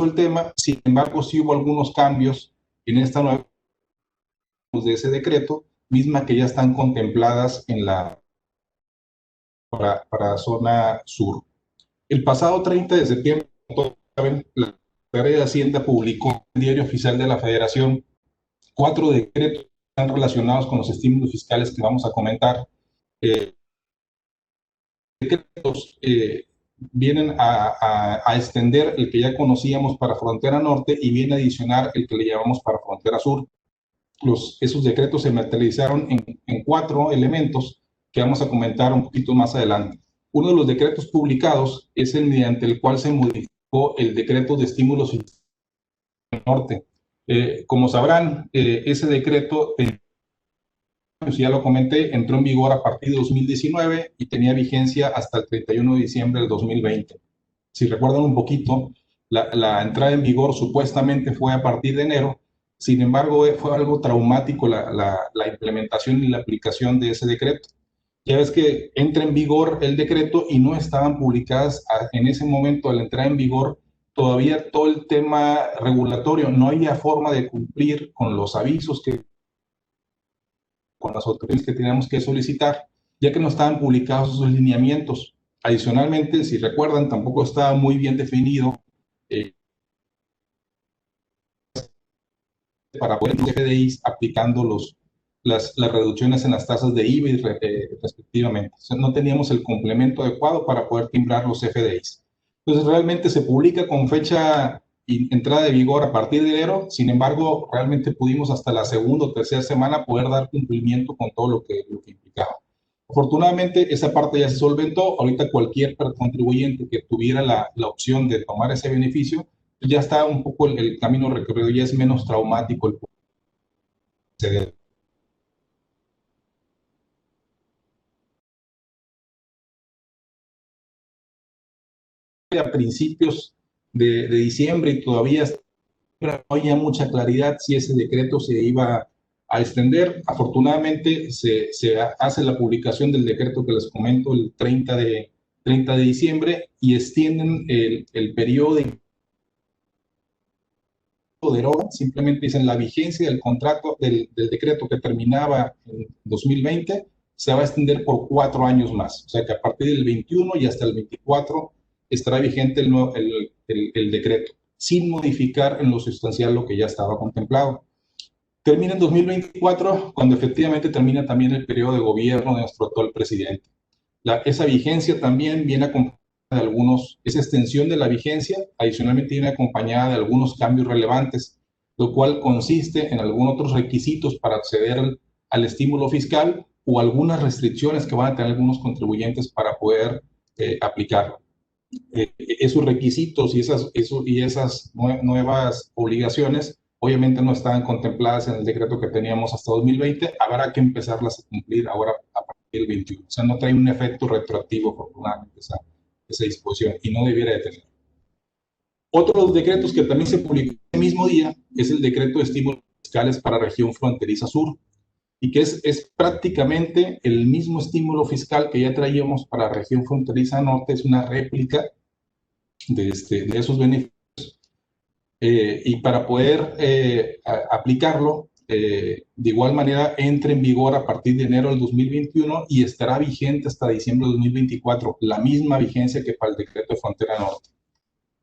el tema. Sin embargo, sí hubo algunos cambios en esta nueva de ese decreto, misma que ya están contempladas en para zona sur. El pasado 30 de septiembre, la Secretaría de Hacienda publicó en el Diario Oficial de la Federación 4 decretos que están relacionados con los estímulos fiscales que vamos a comentar. Decretos vienen a extender el que ya conocíamos para frontera norte y viene a adicionar el que le llamamos para frontera sur. Esos decretos se materializaron en 4 elementos que vamos a comentar un poquito más adelante. Uno de los decretos publicados es el mediante el cual se modificó el decreto de estímulos fiscales del norte. Como sabrán, ese decreto, ya lo comenté, entró en vigor a partir de 2019 y tenía vigencia hasta el 31 de diciembre del 2020. Si recuerdan un poquito, la entrada en vigor supuestamente fue a partir de enero. Sin embargo, fue algo traumático la implementación y la aplicación de ese decreto. Ya ves que entra en vigor el decreto y no estaban publicadas en ese momento de la entrada en vigor todavía todo el tema regulatorio. No había forma de cumplir con los avisos con las autoridades que teníamos que solicitar, ya que no estaban publicados esos lineamientos. Adicionalmente, si recuerdan, tampoco estaba muy bien definido para poder FDIs aplicando las reducciones en las tasas de IVA respectivamente. O sea, no teníamos el complemento adecuado para poder timbrar los FDIs. Entonces, realmente se publica con fecha y entrada de vigor a partir de enero. Sin embargo, realmente pudimos hasta la segunda o tercera semana poder dar cumplimiento con todo lo que implicaba. Afortunadamente, esa parte ya se solventó. Ahorita cualquier contribuyente que tuviera la opción de tomar ese beneficio, ya está un poco el camino recorrido, ya es menos traumático el proceder. A principios de diciembre y todavía no había mucha claridad si ese decreto se iba a extender. Afortunadamente se hace la publicación del decreto que les comento el 30 de diciembre y extienden el periodo de deroga, simplemente dicen la vigencia del contrato del decreto que terminaba en 2020 se va a extender por 4 años más, o sea que a partir del 21 y hasta el 24 estará vigente el decreto, sin modificar en lo sustancial lo que ya estaba contemplado. Termina en 2024, cuando efectivamente termina también el periodo de gobierno de nuestro actual presidente. Esa vigencia también viene acompañada de esa extensión de la vigencia, adicionalmente viene acompañada de algunos cambios relevantes, lo cual consiste en algunos otros requisitos para acceder al estímulo fiscal o algunas restricciones que van a tener algunos contribuyentes para poder aplicarlo. Esos requisitos y esas nuevas obligaciones obviamente no estaban contempladas en el decreto que teníamos hasta 2020, habrá que empezarlas a cumplir ahora a partir del 21. O sea, no trae un efecto retroactivo, afortunadamente, esa disposición, y no debiera de tener. Otro de los decretos que también se publicó el mismo día es el decreto de estímulos fiscales para región fronteriza sur, y que es prácticamente el mismo estímulo fiscal que ya traíamos para la región fronteriza norte, es una réplica de esos beneficios. Y para poder aplicarlo, de igual manera entra en vigor a partir de enero del 2021 y estará vigente hasta diciembre del 2024, la misma vigencia que para el decreto de frontera norte.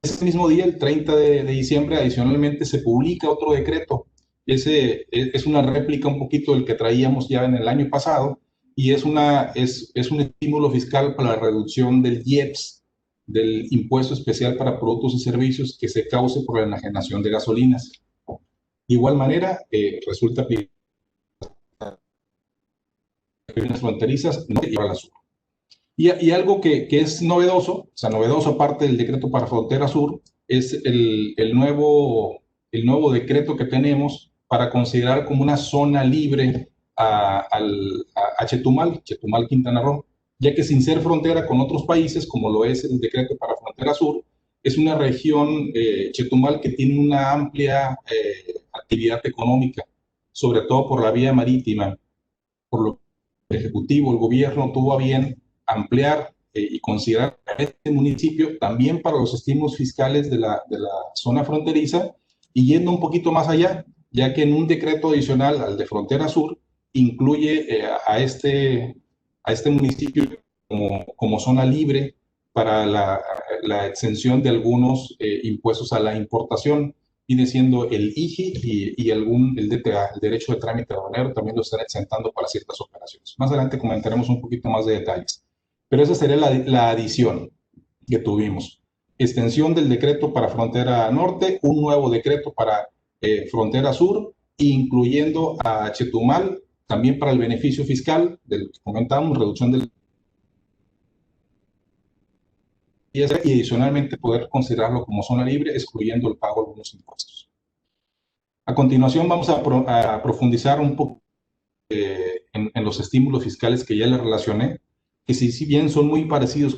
Ese mismo día, el 30 de diciembre, adicionalmente se publica otro decreto. Ese es una réplica un poquito del que traíamos ya en el año pasado y es un estímulo fiscal para la reducción del IEPS, del impuesto especial para productos y servicios que se cause por la enajenación de gasolinas. De igual manera, resulta que las fronterizas no llevan la sur. Y algo que es novedoso, o sea, novedoso aparte del decreto para frontera sur, es el nuevo decreto que tenemos para considerar como una zona libre a Chetumal, Quintana Roo, ya que sin ser frontera con otros países, como lo es el decreto para frontera sur, es una región, Chetumal, que tiene una amplia actividad económica, sobre todo por la vía marítima, por lo que el Ejecutivo, el gobierno tuvo a bien ampliar y considerar a este municipio también para los estímulos fiscales de la zona fronteriza, y yendo un poquito más allá, ya que en un decreto adicional al de Frontera Sur incluye a este municipio como zona libre para la exención de algunos impuestos a la importación, viene siendo el IGI y el DTA, el derecho de trámite aduanero, también lo están exentando para ciertas operaciones. Más adelante comentaremos un poquito más de detalles. Pero esa sería la adición que tuvimos. Extensión del decreto para frontera norte, un nuevo decreto para frontera sur, incluyendo a Chetumal, también para el beneficio fiscal, del que comentábamos, reducción del y adicionalmente poder considerarlo como zona libre, excluyendo el pago de algunos impuestos. A continuación vamos a profundizar un poco en los estímulos fiscales que ya les relacioné, que si bien son muy parecidos,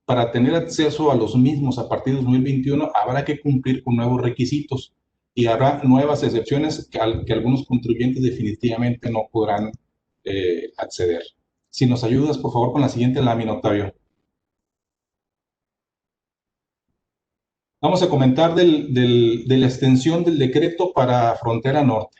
para tener acceso a los mismos a partir de 2021 habrá que cumplir con nuevos requisitos y habrá nuevas excepciones que algunos contribuyentes definitivamente no podrán acceder. Si nos ayudas, por favor, con la siguiente lámina, Octavio. Vamos a comentar de la extensión del decreto para frontera norte.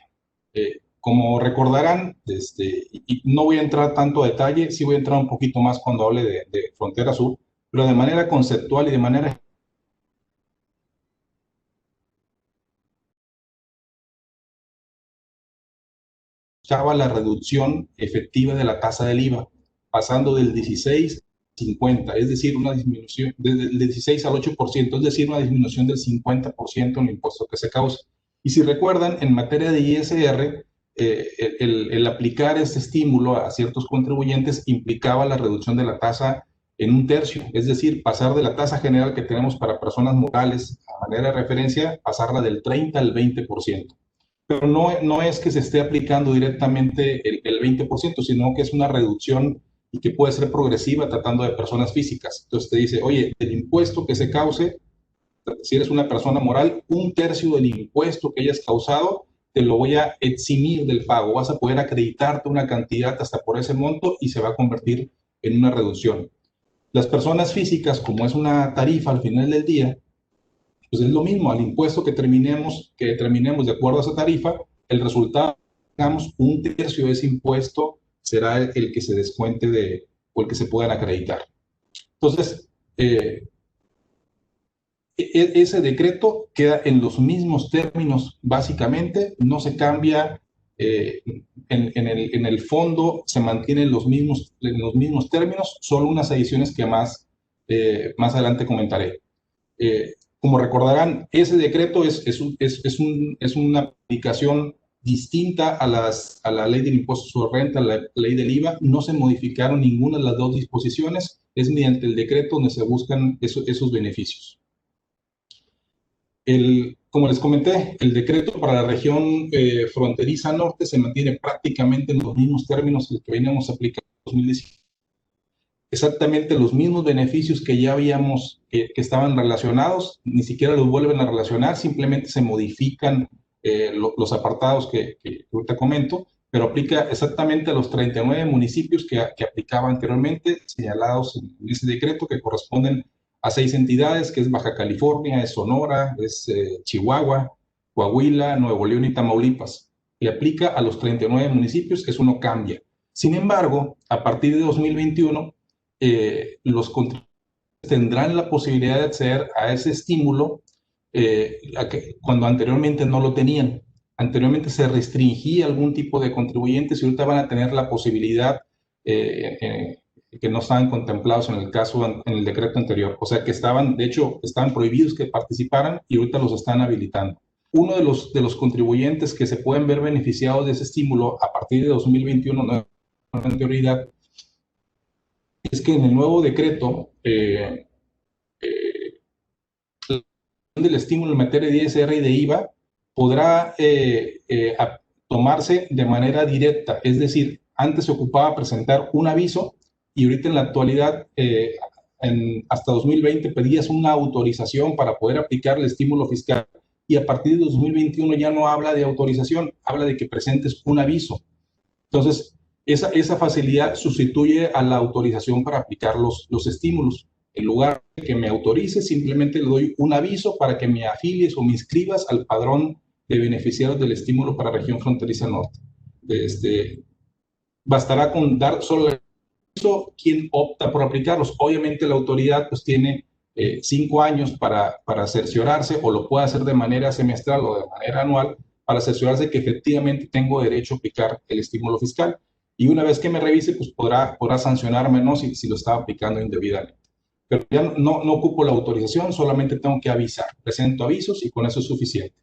Como recordarán, y no voy a entrar tanto a detalle, sí voy a entrar un poquito más cuando hable de frontera sur, pero de manera conceptual y de manera buscaba la reducción efectiva de la tasa del IVA, pasando del 16 al 50, es decir, una disminución del 16 al 8%, es decir, una disminución del 50% en el impuesto que se causa. Y si recuerdan, en materia de ISR, el aplicar este estímulo a ciertos contribuyentes implicaba la reducción de la tasa en un tercio, es decir, pasar de la tasa general que tenemos para personas morales a manera de referencia, pasarla del 30 al 20%. Pero no es que se esté aplicando directamente el 20%, sino que es una reducción y que puede ser progresiva tratando de personas físicas. Entonces te dice, oye, el impuesto que se cause, si eres una persona moral, un tercio del impuesto que hayas causado, te lo voy a eximir del pago. Vas a poder acreditarte una cantidad hasta por ese monto y se va a convertir en una reducción. Las personas físicas, como es una tarifa al final del día, pues es lo mismo, al impuesto que determinemos de acuerdo a esa tarifa, el resultado, digamos, un tercio de ese impuesto será el que se descuente o el que se puedan acreditar. Entonces, ese decreto queda en los mismos términos, básicamente, no se cambia, en el fondo se mantienen los mismos términos, solo unas adiciones que más adelante comentaré. Como recordarán, ese decreto es una aplicación distinta a la ley del impuesto sobre renta, a la ley del IVA. No se modificaron ninguna de las dos disposiciones, es mediante el decreto donde se buscan esos beneficios. Como les comenté, el decreto para la región fronteriza norte se mantiene prácticamente en los mismos términos que veníamos aplicando en 2017. Exactamente los mismos beneficios que ya habíamos, que estaban relacionados, ni siquiera los vuelven a relacionar, simplemente se modifican los apartados que ahorita comento, pero aplica exactamente a los 39 municipios que aplicaba anteriormente, señalados en ese decreto, que corresponden a 6 entidades, que es Baja California, es Sonora, es Chihuahua, Coahuila, Nuevo León y Tamaulipas. Y aplica a los 39 municipios, eso no cambia. Sin embargo, a partir de 2021, los contribuyentes tendrán la posibilidad de acceder a ese estímulo cuando anteriormente no lo tenían. Anteriormente se restringía algún tipo de contribuyentes y ahorita van a tener la posibilidad que no estaban contemplados en el caso, en el decreto anterior. O sea que de hecho, estaban prohibidos que participaran y ahorita los están habilitando. Uno de los contribuyentes que se pueden ver beneficiados de ese estímulo a partir de 2021, no es anterioridad, es que en el nuevo decreto, del estímulo en materia de ISR y de IVA podrá tomarse de manera directa, es decir, antes se ocupaba presentar un aviso y ahorita en la actualidad, hasta 2020 pedías una autorización para poder aplicar el estímulo fiscal y a partir de 2021 ya no habla de autorización, habla de que presentes un aviso. Entonces, Esa facilidad sustituye a la autorización para aplicar los estímulos. En lugar de que me autorice, simplemente le doy un aviso para que me afilies o me inscribas al padrón de beneficiarios del estímulo para región fronteriza norte. Bastará con dar solo el aviso quien opta por aplicarlos. Obviamente la autoridad pues tiene 5 años para cerciorarse, o lo puede hacer de manera semestral o de manera anual, para cerciorarse que efectivamente tengo derecho a aplicar el estímulo fiscal. Y una vez que me revise, pues podrá sancionarme, ¿no? Si lo estaba aplicando indebidamente. Pero ya no ocupo la autorización, solamente tengo que avisar. Presento avisos y con eso es suficiente.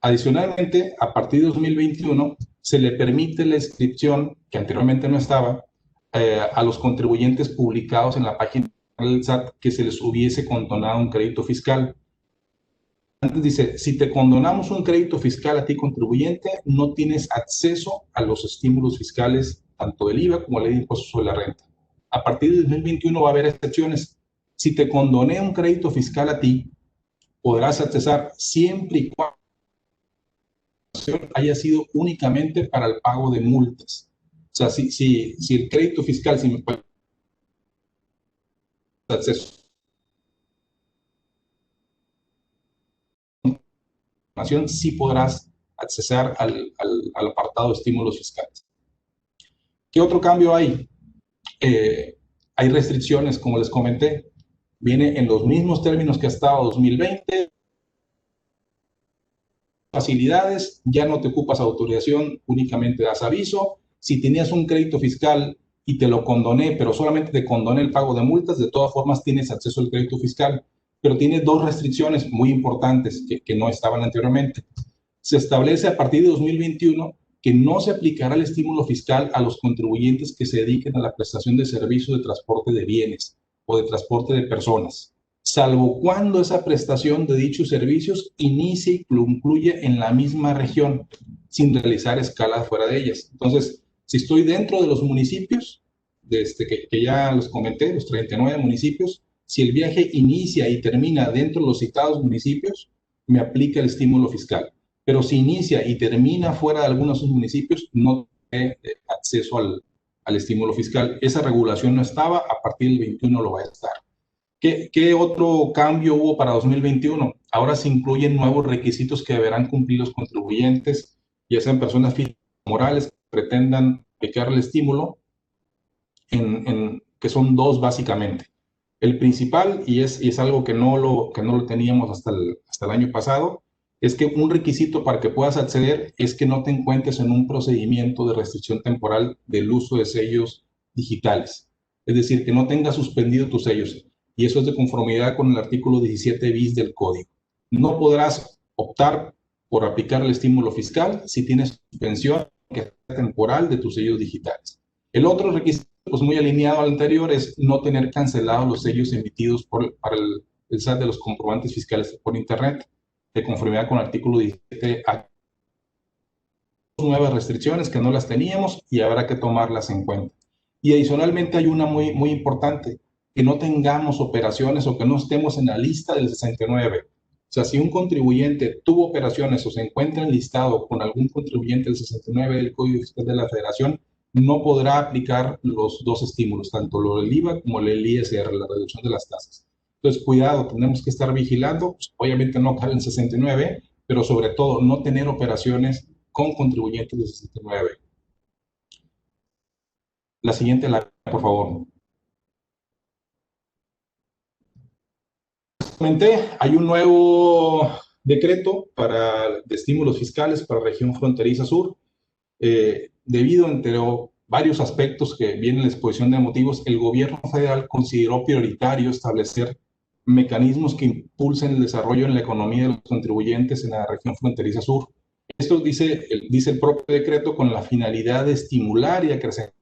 Adicionalmente, a partir de 2021, se le permite la inscripción, que anteriormente no estaba, a los contribuyentes publicados en la página del SAT que se les hubiese condonado un crédito fiscal. Antes dice, si te condonamos un crédito fiscal a ti contribuyente, no tienes acceso a los estímulos fiscales, tanto del IVA como la ley de impuestos sobre la renta. A partir de 2021 va a haber excepciones. Si te condoné un crédito fiscal a ti, podrás accesar siempre y cuando haya sido únicamente para el pago de multas. O sea, si el crédito fiscal, si me puede acceso, sí podrás accesar al apartado de estímulos fiscales. ¿Qué otro cambio hay? Hay restricciones, como les comenté. Viene en los mismos términos que ha estado 2020. Facilidades, ya no te ocupas autorización, únicamente das aviso. Si tenías un crédito fiscal y te lo condoné, pero solamente te condoné el pago de multas, de todas formas tienes acceso al crédito fiscal, pero tiene dos restricciones muy importantes que no estaban anteriormente. Se establece a partir de 2021 que no se aplicará el estímulo fiscal a los contribuyentes que se dediquen a la prestación de servicios de transporte de bienes o de transporte de personas, salvo cuando esa prestación de dichos servicios inicie y concluye en la misma región, sin realizar escalas fuera de ellas. Entonces, si estoy dentro de los municipios, que ya los comenté, los 39 municipios, si el viaje inicia y termina dentro de los citados municipios, me aplica el estímulo fiscal. Pero si inicia y termina fuera de algunos de sus municipios, no tiene acceso al estímulo fiscal. Esa regulación no estaba, a partir del 21 lo va a estar. ¿Qué otro cambio hubo para 2021? Ahora se incluyen nuevos requisitos que deberán cumplir los contribuyentes, ya sean personas físicas o morales, que pretendan aplicar el estímulo, que son dos básicamente. El principal, y es algo que no lo teníamos hasta el año pasado, es que un requisito para que puedas acceder es que no te encuentres en un procedimiento de restricción temporal del uso de sellos digitales. Es decir, que no tengas suspendido tus sellos. Y eso es de conformidad con el artículo 17 bis del Código. No podrás optar por aplicar el estímulo fiscal si tienes suspensión temporal de tus sellos digitales. El otro requisito, pues muy alineado al anterior, es no tener cancelados los sellos emitidos para el SAT de los comprobantes fiscales por Internet, de conformidad con el artículo 17. Nuevas restricciones que no las teníamos y habrá que tomarlas en cuenta. Y adicionalmente hay una muy, muy importante, que no tengamos operaciones o que no estemos en la lista del 69. O sea, si un contribuyente tuvo operaciones o se encuentra enlistado con algún contribuyente del 69 del Código Fiscal de la Federación, no podrá aplicar los dos estímulos, tanto lo del IVA como el ISR, la reducción de las tasas. Entonces, cuidado, tenemos que estar vigilando, pues, obviamente no cabe en 69, pero sobre todo no tener operaciones con contribuyentes de 69. La siguiente, por favor. Hay un nuevo decreto de estímulos fiscales para la región fronteriza sur. Debido, entre varios aspectos que vienen en la exposición de motivos, el gobierno federal consideró prioritario establecer mecanismos que impulsen el desarrollo en la economía de los contribuyentes en la región fronteriza sur. Esto dice el propio decreto con la finalidad de estimular y acrecentar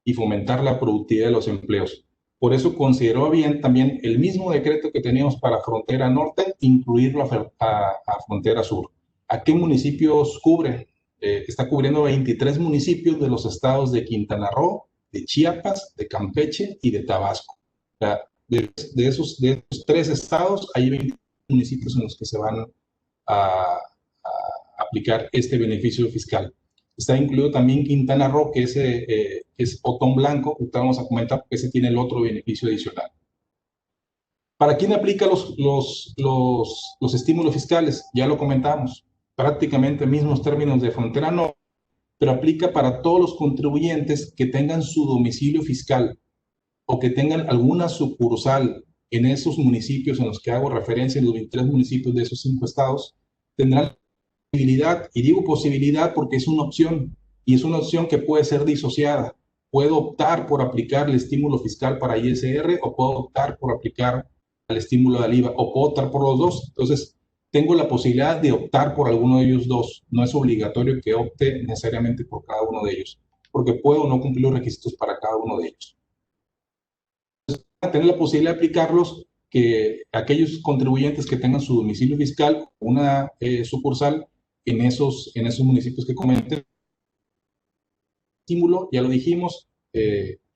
y fomentar la productividad de los empleos. Por eso consideró bien también el mismo decreto que teníamos para frontera norte, incluirlo a frontera sur. ¿A qué municipios cubre? Está cubriendo 23 municipios de los estados de Quintana Roo, de Chiapas, de Campeche y de Tabasco. O sea, de esos 3 estados, hay 20 municipios en los que se van a aplicar este beneficio fiscal. Está incluido también Quintana Roo, que es Otón Blanco, que ahorita vamos a comentar, porque ese tiene el otro beneficio adicional. ¿Para quién aplica los estímulos fiscales? Ya lo comentamos, prácticamente mismos términos de frontera no, pero aplica para todos los contribuyentes que tengan su domicilio fiscal o que tengan alguna sucursal en esos municipios en los que hago referencia, en los 23 municipios de esos 5 estados, tendrán posibilidad, y digo posibilidad porque es una opción, y es una opción que puede ser disociada. Puedo optar por aplicar el estímulo fiscal para ISR o puedo optar por aplicar el estímulo del IVA o puedo optar por los dos. Entonces, tengo la posibilidad de optar por alguno de ellos dos. No es obligatorio que opte necesariamente por cada uno de ellos, porque puedo no cumplir los requisitos para cada uno de ellos. A tener la posibilidad de aplicarlos, que aquellos contribuyentes que tengan su domicilio fiscal, una sucursal en esos municipios que comenté, estímulo, ya lo dijimos,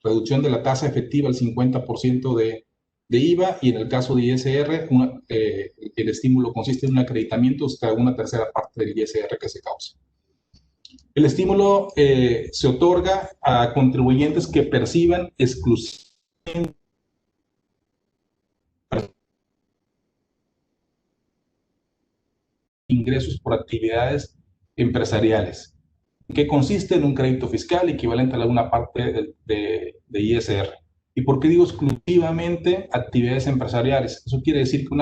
reducción de la tasa efectiva al 50% de IVA, y en el caso de ISR, el estímulo consiste en un acreditamiento hasta una tercera parte del ISR que se cause. El estímulo se otorga a contribuyentes que perciban exclusivamente ingresos por actividades empresariales, que consiste en un crédito fiscal equivalente a una parte de ISR. ¿Y por qué digo exclusivamente actividades empresariales? Eso quiere decir que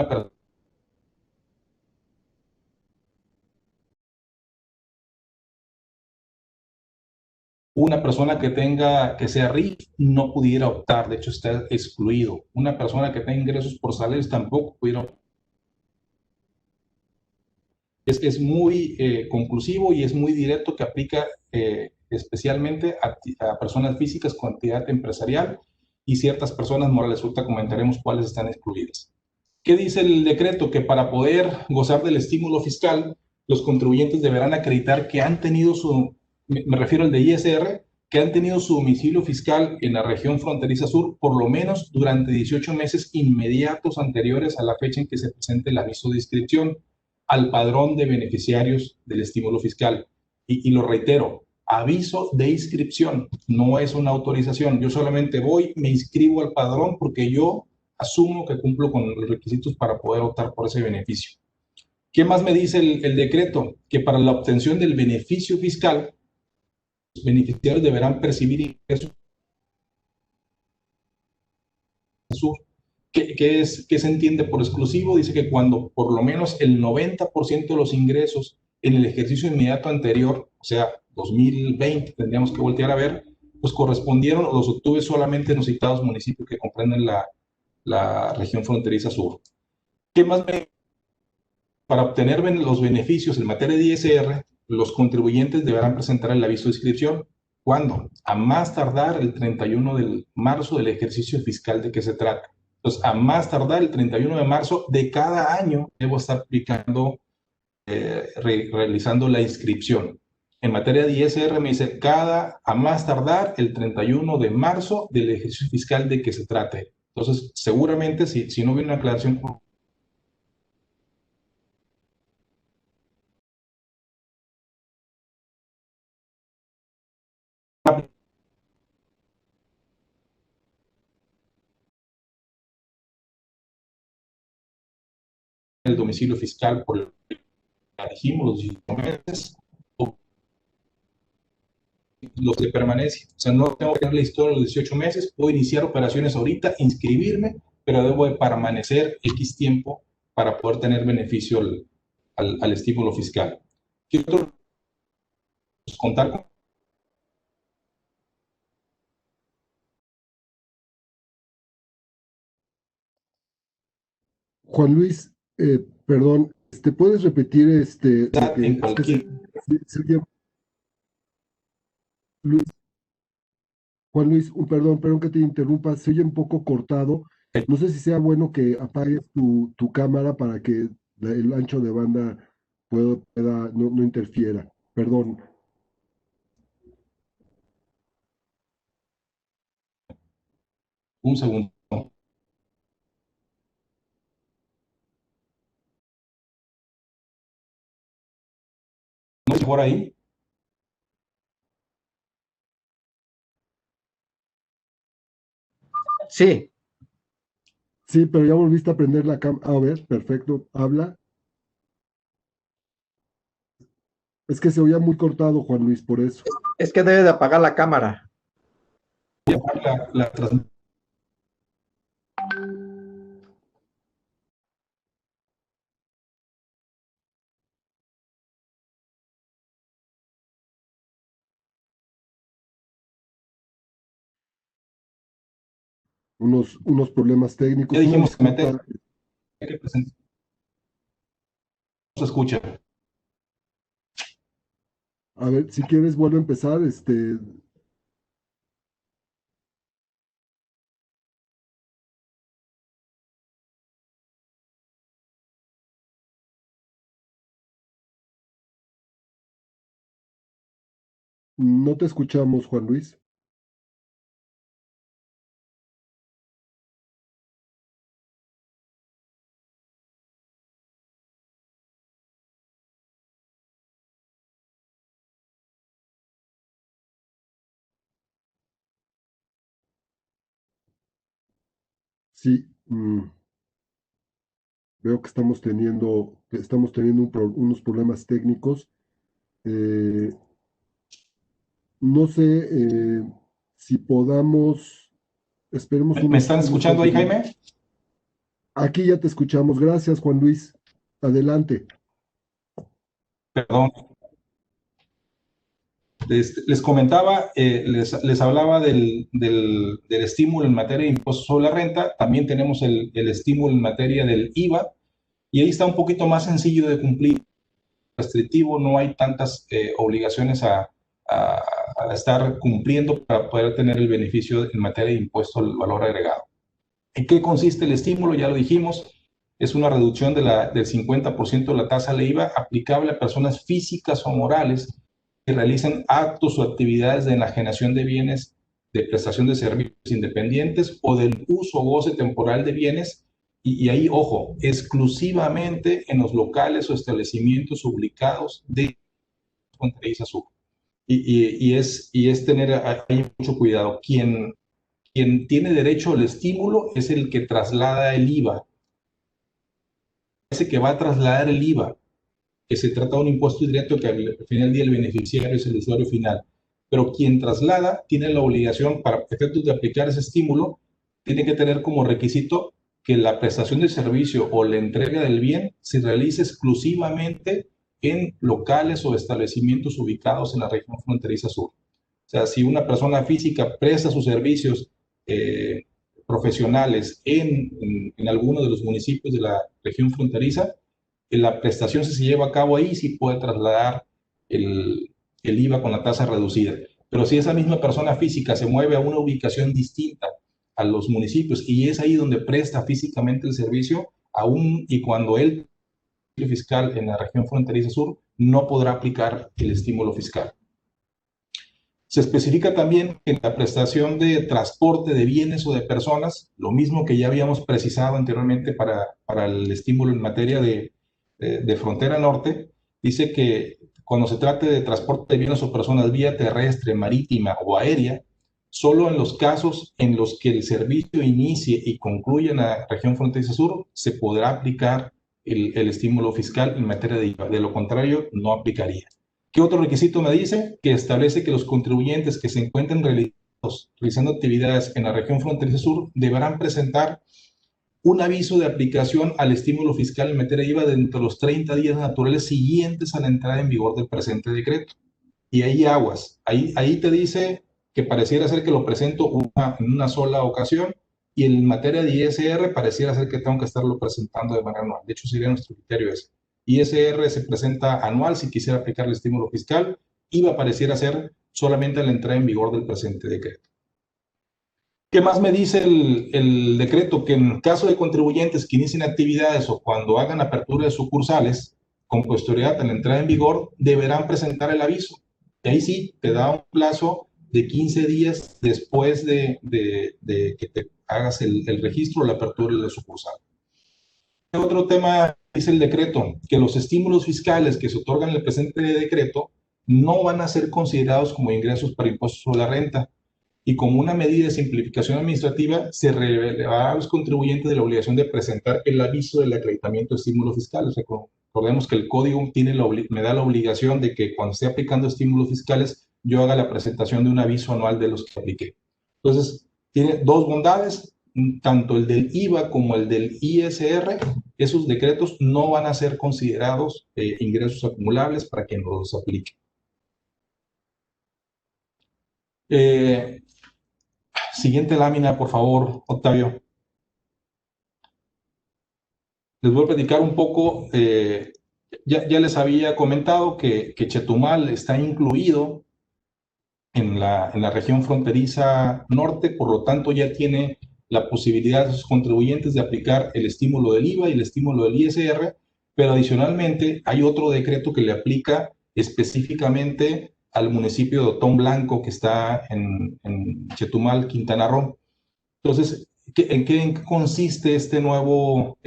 una persona que sea RIF no pudiera optar, de hecho está excluido. Una persona que tenga ingresos por salarios tampoco pudiera optar. Es muy conclusivo y es muy directo, que aplica especialmente a personas físicas con actividad empresarial y ciertas personas morales. Ahorita comentaremos cuáles están excluidas. ¿Qué dice el decreto? Que para poder gozar del estímulo fiscal, los contribuyentes deberán acreditar que han tenido me refiero al de ISR, que han tenido su domicilio fiscal en la región fronteriza sur por lo menos durante 18 meses inmediatos anteriores a la fecha en que se presente el aviso de inscripción al padrón de beneficiarios del estímulo fiscal. Y lo reitero, aviso de inscripción, no es una autorización. Yo solamente voy, me inscribo al padrón porque yo asumo que cumplo con los requisitos para poder optar por ese beneficio. ¿Qué más me dice el decreto? Que para la obtención del beneficio fiscal, los beneficiarios deberán percibir ingresos. ¿Qué se entiende por exclusivo? Dice que cuando por lo menos el 90% de los ingresos en el ejercicio inmediato anterior, o sea, 2020, tendríamos que voltear a ver, pues correspondieron o los obtuve solamente en los citados municipios que comprenden la región fronteriza sur. ¿Qué más me Para obtener los beneficios en materia de ISR, los contribuyentes deberán presentar el aviso de inscripción. ¿Cuándo? A más tardar el 31 de marzo del ejercicio fiscal de que se trata. Entonces, a más tardar el 31 de marzo de cada año debo estar aplicando, realizando la inscripción. En materia de ISR me dice a más tardar el 31 de marzo del ejercicio fiscal de que se trate. Entonces, seguramente si no viene una aclaración el domicilio fiscal por el que dijimos, los 18 meses, o los de permanencia. O sea, no tengo que tener la historia de los 18 meses, puedo iniciar operaciones ahorita, inscribirme, pero debo de permanecer X tiempo para poder tener beneficio al estímulo fiscal. Quiero contar con... Juan Luis, perdón, ¿puedes repetir lo que En es que cualquier... se oye, Luis, Juan Luis, perdón que te interrumpa, se oye un poco cortado. No sé si sea bueno que apagues tu cámara para que el ancho de banda no interfiera. Perdón. Un segundo. ¿No es por ahí? Sí, Sí, pero ya volviste a prender la cámara. A ver, perfecto, habla. Es que se oía muy cortado, Juan Luis, por eso. es que debe de apagar la cámara. La transmisión. Unos problemas Ya técnicos, una dijimos que disculpa. meter, que presentar. No se escucha. A ver, si quieres, vuelvo a empezar. No te escuchamos, Juan Luis. Sí, veo que estamos teniendo unos problemas técnicos. Eh, no sé si podamos, esperemos ¿Me unos, están unos escuchando cuantos ahí, minutos. Jaime? Aquí ya te escuchamos. Gracias, Juan Luis. Adelante. Perdón. Les comentaba, les hablaba del estímulo en materia de impuestos sobre la renta. También tenemos el estímulo en materia del IVA. Y ahí está un poquito más sencillo de cumplir. Restrictivo, no hay tantas obligaciones a estar cumpliendo para poder tener el beneficio en materia de impuesto al valor agregado. ¿En qué consiste el estímulo? Ya lo dijimos, es una reducción del 50% de la tasa de IVA aplicable a personas físicas o morales que realicen actos o actividades de enajenación de bienes, de prestación de servicios independientes o del uso o goce temporal de bienes. Y ahí, ojo, exclusivamente en los locales o establecimientos ubicados de fronteriza sur. Y es tener ahí mucho cuidado. Quien tiene derecho al estímulo es el que traslada el IVA. Ese que va a trasladar el IVA, que se trata de un impuesto directo que al final del día el beneficiario es el usuario final. Pero quien traslada tiene la obligación, para efectos de aplicar ese estímulo, tiene que tener como requisito que la prestación de servicio o la entrega del bien se realice exclusivamente en locales o establecimientos ubicados en la región fronteriza sur. O sea, si una persona física presta sus servicios eh, profesionales en alguno de los municipios de la región fronteriza, la prestación si se lleva a cabo ahí, sí puede trasladar el IVA con la tasa reducida. Pero si esa misma persona física se mueve a una ubicación distinta a los municipios y es ahí donde presta físicamente el servicio, aún y cuando él fiscal en la región fronteriza sur, no podrá aplicar el estímulo fiscal. Se especifica también que en la prestación de transporte de bienes o de personas, lo mismo que ya habíamos precisado anteriormente para el estímulo en materia de frontera norte, dice que cuando se trate de transporte de bienes o personas vía terrestre, marítima o aérea, solo en los casos en los que el servicio inicie y concluya en la región fronteriza sur, se podrá aplicar el estímulo fiscal en materia de IVA. De lo contrario, no aplicaría. ¿Qué otro requisito me dice? Que establece que los contribuyentes que se encuentren realizando actividades en la región fronteriza sur deberán presentar un aviso de aplicación al estímulo fiscal en materia de IVA dentro de los 30 días naturales siguientes a la entrada en vigor del presente decreto. Y ahí aguas. Ahí te dice que pareciera ser que lo presento en una sola ocasión y en materia de ISR pareciera ser que tengo que estarlo presentando de manera anual. De hecho, sería nuestro criterio ese. ISR se presenta anual si quisiera aplicar el estímulo fiscal, IVA pareciera ser solamente a la entrada en vigor del presente decreto. ¿Qué más me dice el decreto? Que en caso de contribuyentes que inicien actividades o cuando hagan apertura de sucursales con posterioridad a la entrada en vigor, deberán presentar el aviso. Y ahí sí, te da un plazo de 15 días después de que te hagas el registro o la apertura de la sucursal. Otro tema dice el decreto, que los estímulos fiscales que se otorgan en el presente decreto no van a ser considerados como ingresos para impuestos sobre la renta. y como una medida de simplificación administrativa se relevará a los contribuyentes de la obligación de presentar el aviso del acreditamiento de estímulo fiscal. O sea, recordemos que el código me da la obligación de que cuando esté aplicando estímulos fiscales, yo haga la presentación de un aviso anual de los que apliqué. Entonces, tiene dos bondades, tanto el del IVA como el del ISR. Esos decretos no van a ser considerados ingresos acumulables para quien los aplique. Siguiente lámina, por favor, Octavio. Les voy a platicar un poco, ya les había comentado que Chetumal está incluido en la región fronteriza norte, por lo tanto ya tiene la posibilidad de sus contribuyentes de aplicar el estímulo del IVA y el estímulo del ISR, pero adicionalmente hay otro decreto que le aplica específicamente al municipio de Otón Blanco, que está en Chetumal, Quintana Roo. Entonces, ¿en qué consiste este nuevo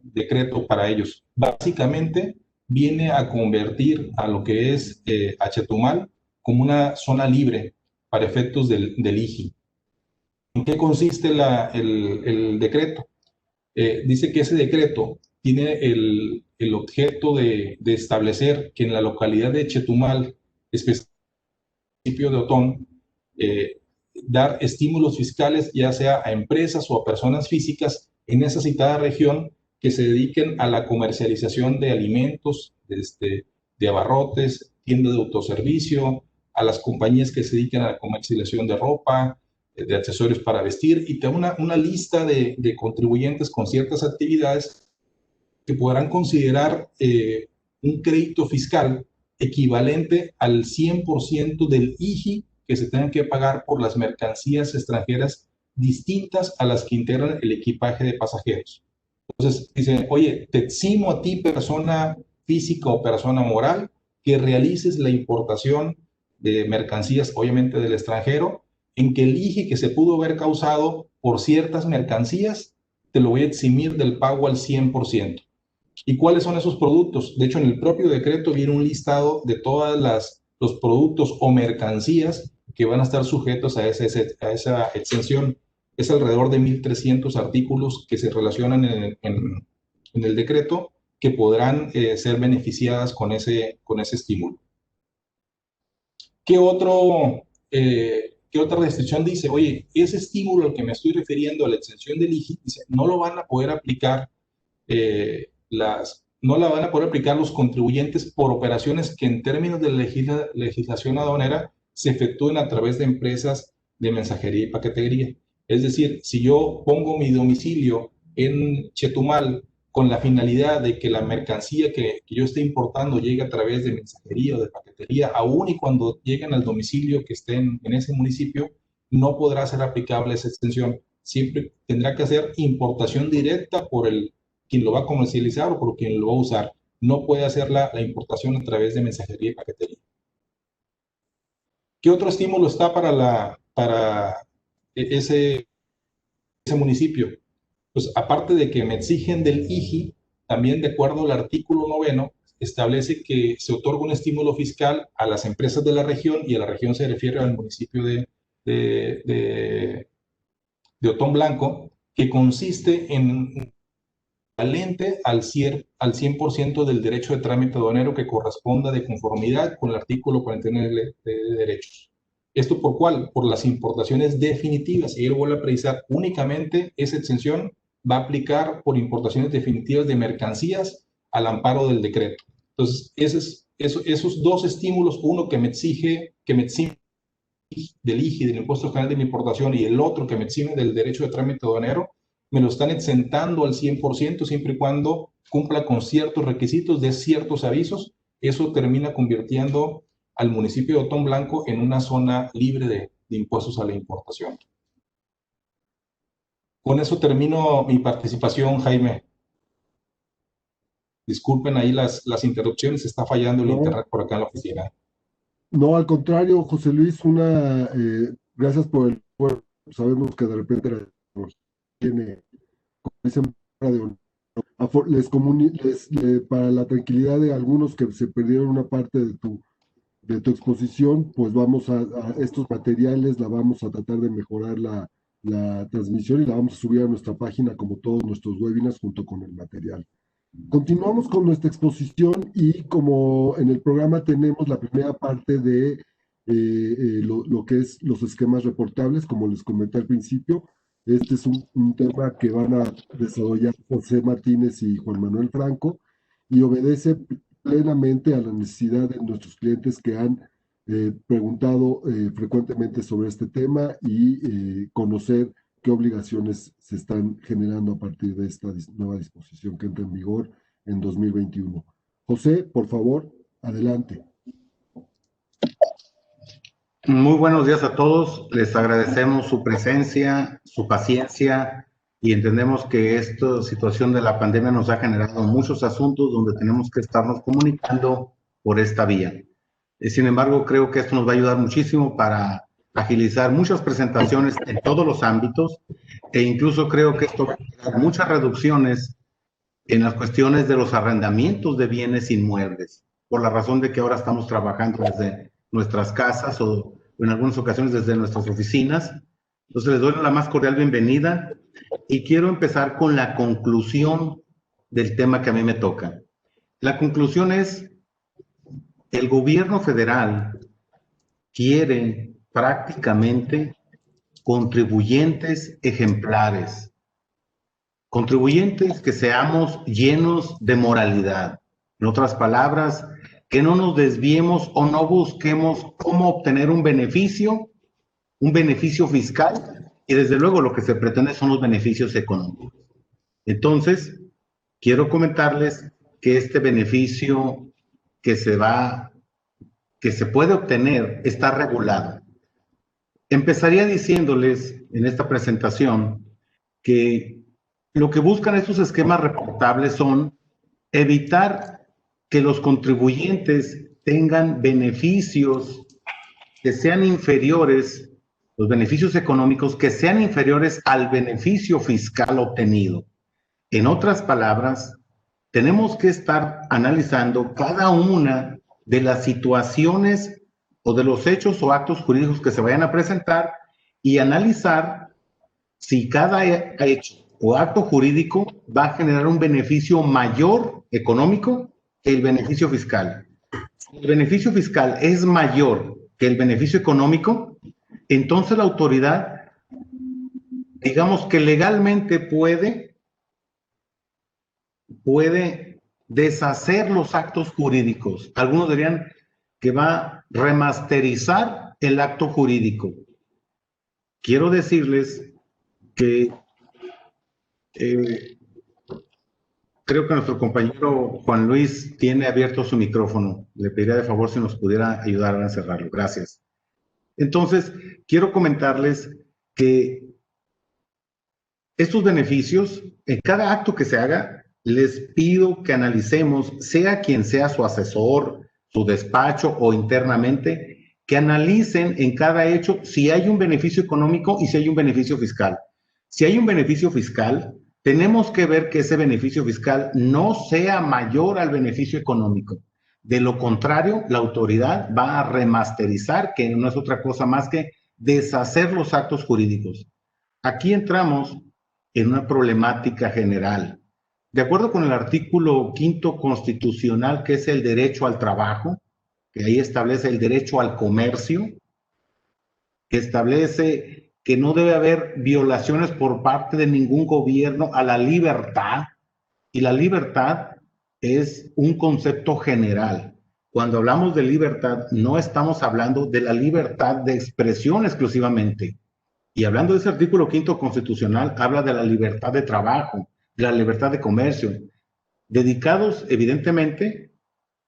decreto para ellos? Básicamente, viene a convertir a lo que es a Chetumal como una zona libre para efectos del IGI. ¿En qué consiste el decreto? Dice que ese decreto tiene el objeto de establecer que en la localidad de Chetumal, específicamente el municipio de Otón, dar estímulos fiscales ya sea a empresas o a personas físicas en esa citada región que se dediquen a la comercialización de alimentos, de abarrotes, tiendas de autoservicio, a las compañías que se dedican a la comercialización de ropa, de accesorios para vestir, y tengo una lista de contribuyentes con ciertas actividades que podrán considerar un crédito fiscal equivalente al 100% del IGI que se tengan que pagar por las mercancías extranjeras distintas a las que integran el equipaje de pasajeros. Entonces, dicen, oye, te eximo a ti, persona física o persona moral, que realices la importación de mercancías, obviamente del extranjero, en que el IGI que se pudo haber causado por ciertas mercancías, te lo voy a eximir del pago al 100%. ¿Y cuáles son esos productos? De hecho, en el propio decreto viene un listado de todos los productos o mercancías que van a estar sujetos a esa exención. Es alrededor de 1,300 artículos que se relacionan en el decreto que podrán ser beneficiadas con ese estímulo. ¿Qué otra restricción dice? Oye, ese estímulo al que me estoy refiriendo, a la exención del IGI, dice, no lo van a poder aplicar no la van a poder aplicar los contribuyentes por operaciones que en términos de legislación aduanera se efectúen a través de empresas de mensajería y paquetería. Es decir, si yo pongo mi domicilio en Chetumal con la finalidad de que la mercancía que yo esté importando llegue a través de mensajería o de paquetería, aún y cuando lleguen al domicilio que esté en ese municipio, no podrá ser aplicable esa extensión. Siempre tendrá que hacer importación directa por quien lo va a comercializar o por quien lo va a usar. No puede hacer la importación a través de mensajería y paquetería. ¿Qué otro estímulo está para ese municipio? Pues aparte de que me exigen del IGI, también de acuerdo al artículo 9, establece que se otorga un estímulo fiscal a las empresas de la región, y a la región se refiere al municipio de Otón Blanco, que consiste en equivalente al 100% del derecho de trámite aduanero que corresponda de conformidad con el artículo 49 de derechos. ¿Esto por cuál? Por las importaciones definitivas. Y él vuelve a precisar, únicamente esa exención va a aplicar por importaciones definitivas de mercancías al amparo del decreto. Entonces, esos dos estímulos, uno que me exime del IGI, del Impuesto General de la Importación, y el otro que me exime del derecho de trámite aduanero, me lo están exentando al 100% siempre y cuando cumpla con ciertos requisitos de ciertos avisos. Eso termina convirtiendo al municipio de Otón Blanco en una zona libre de impuestos a la importación. Con eso termino mi participación, Jaime. Disculpen ahí las interrupciones, está fallando el internet por acá en la oficina. No, al contrario, José Luis, gracias por el esfuerzo. Sabemos que de repente tiene para la tranquilidad de algunos que se perdieron una parte de de tu exposición, pues vamos a estos materiales, la vamos a tratar de mejorar la transmisión y la vamos a subir a nuestra página como todos nuestros webinars junto con el material. Continuamos con nuestra exposición y como en el programa tenemos la primera parte de lo que es los esquemas reportables, como les comenté al principio, este es un tema que van a desarrollar José Martínez y Juan Manuel Franco y obedece plenamente a la necesidad de nuestros clientes que han preguntado frecuentemente sobre este tema y conocer qué obligaciones se están generando a partir de esta nueva disposición que entra en vigor en 2021. José, por favor, adelante. Muy buenos días a todos. Les agradecemos su presencia, su paciencia y entendemos que esta situación de la pandemia nos ha generado muchos asuntos donde tenemos que estarnos comunicando por esta vía. Sin embargo, creo que esto nos va a ayudar muchísimo para agilizar muchas presentaciones en todos los ámbitos e incluso creo que esto va a generar muchas reducciones en las cuestiones de los arrendamientos de bienes inmuebles, por la razón de que ahora estamos trabajando desde nuestras casas o en algunas ocasiones desde nuestras oficinas. Entonces les doy la más cordial bienvenida y quiero empezar con la conclusión del tema que a mí me toca. La conclusión es, el gobierno federal quiere prácticamente contribuyentes ejemplares, contribuyentes que seamos llenos de moralidad. En otras palabras, que no nos desviemos o no busquemos cómo obtener un beneficio fiscal, y desde luego lo que se pretende son los beneficios económicos. Entonces, quiero comentarles que este beneficio que se puede obtener está regulado. Empezaría diciéndoles en esta presentación que lo que buscan estos esquemas reportables son evitar que los contribuyentes tengan beneficios que sean inferiores, los beneficios económicos que sean inferiores al beneficio fiscal obtenido. En otras palabras, tenemos que estar analizando cada una de las situaciones o de los hechos o actos jurídicos que se vayan a presentar y analizar si cada hecho o acto jurídico va a generar un beneficio mayor económico que el beneficio fiscal. Si el beneficio fiscal es mayor que el beneficio económico, entonces la autoridad, digamos que legalmente puede deshacer los actos jurídicos. Algunos dirían que va a remasterizar el acto jurídico. Quiero decirles que creo que nuestro compañero Juan Luis tiene abierto su micrófono. Le pediría de favor si nos pudiera ayudar a encerrarlo. Gracias. Entonces, quiero comentarles que estos beneficios, en cada acto que se haga, les pido que analicemos, sea quien sea su asesor, su despacho o internamente, que analicen en cada hecho si hay un beneficio económico y si hay un beneficio fiscal. Si hay un beneficio fiscal, tenemos que ver que ese beneficio fiscal no sea mayor al beneficio económico. De lo contrario, la autoridad va a remasterizar, que no es otra cosa más que deshacer los actos jurídicos. Aquí entramos en una problemática general. De acuerdo con el artículo 5º constitucional, que es el derecho al trabajo, que ahí establece el derecho al comercio, que establece que no debe haber violaciones por parte de ningún gobierno a la libertad, y la libertad es un concepto general. Cuando hablamos de libertad, no estamos hablando de la libertad de expresión exclusivamente. Y hablando de ese artículo 5º constitucional, habla de la libertad de trabajo, de la libertad de comercio, dedicados evidentemente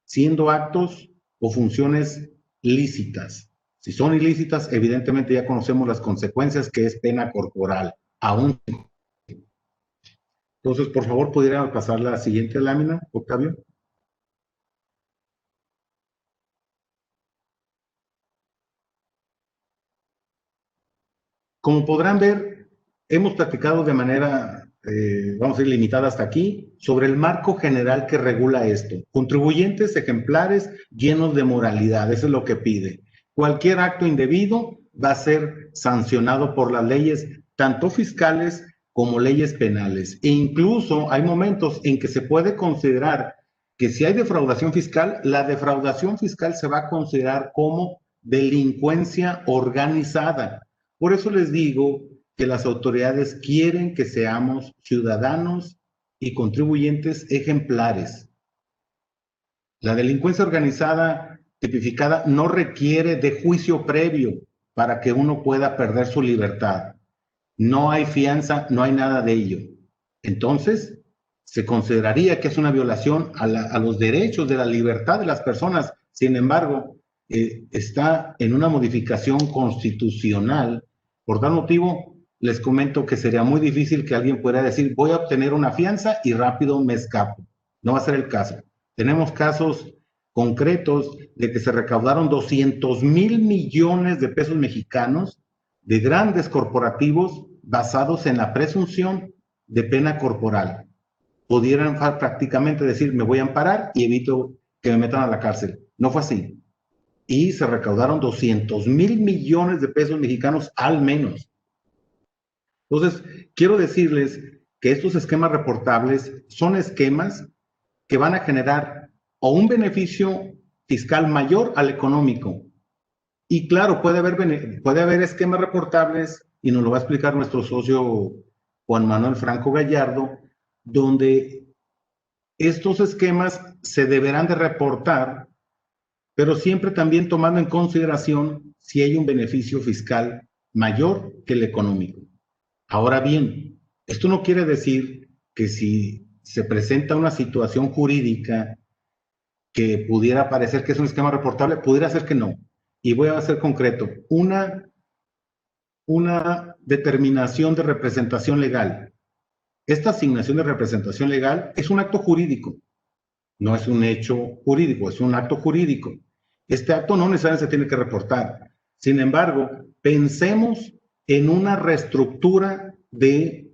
siendo actos o funciones lícitas. Si son ilícitas, evidentemente ya conocemos las consecuencias, que es pena corporal, aún. Entonces, por favor, ¿pudiera pasar la siguiente lámina, Octavio? Como podrán ver, hemos platicado de manera vamos a ir limitada hasta aquí, sobre el marco general que regula esto. Contribuyentes ejemplares llenos de moralidad, eso es lo que pide. Cualquier acto indebido va a ser sancionado por las leyes, tanto fiscales como leyes penales. E incluso hay momentos en que se puede considerar que si hay defraudación fiscal, la defraudación fiscal se va a considerar como delincuencia organizada. Por eso les digo que las autoridades quieren que seamos ciudadanos y contribuyentes ejemplares. La delincuencia organizada tipificada no requiere de juicio previo para que uno pueda perder su libertad. No hay fianza, no hay nada de ello. Entonces, se consideraría que es una violación a los derechos de la libertad de las personas. Sin embargo, está en una modificación constitucional. Por tal motivo, les comento que sería muy difícil que alguien pueda decir, voy a obtener una fianza y rápido me escapo. No va a ser el caso. Tenemos casos concretos de que se recaudaron 200,000 millones de pesos mexicanos de grandes corporativos basados en la presunción de pena corporal. Pudieran prácticamente decir, me voy a amparar y evito que me metan a la cárcel. No fue así. Y se recaudaron 200,000 millones de pesos mexicanos al menos. Entonces, quiero decirles que estos esquemas reportables son esquemas que van a generar o un beneficio fiscal mayor al económico. Y claro, puede haber esquemas reportables, y nos lo va a explicar nuestro socio Juan Manuel Franco Gallardo, donde estos esquemas se deberán de reportar, pero siempre también tomando en consideración si hay un beneficio fiscal mayor que el económico. Ahora bien, esto no quiere decir que si se presenta una situación jurídica que pudiera parecer que es un esquema reportable, pudiera ser que no. Y voy a ser concreto. Una determinación de representación legal. Esta asignación de representación legal es un acto jurídico. No es un hecho jurídico, es un acto jurídico. Este acto no necesariamente se tiene que reportar. Sin embargo, pensemos en una reestructura de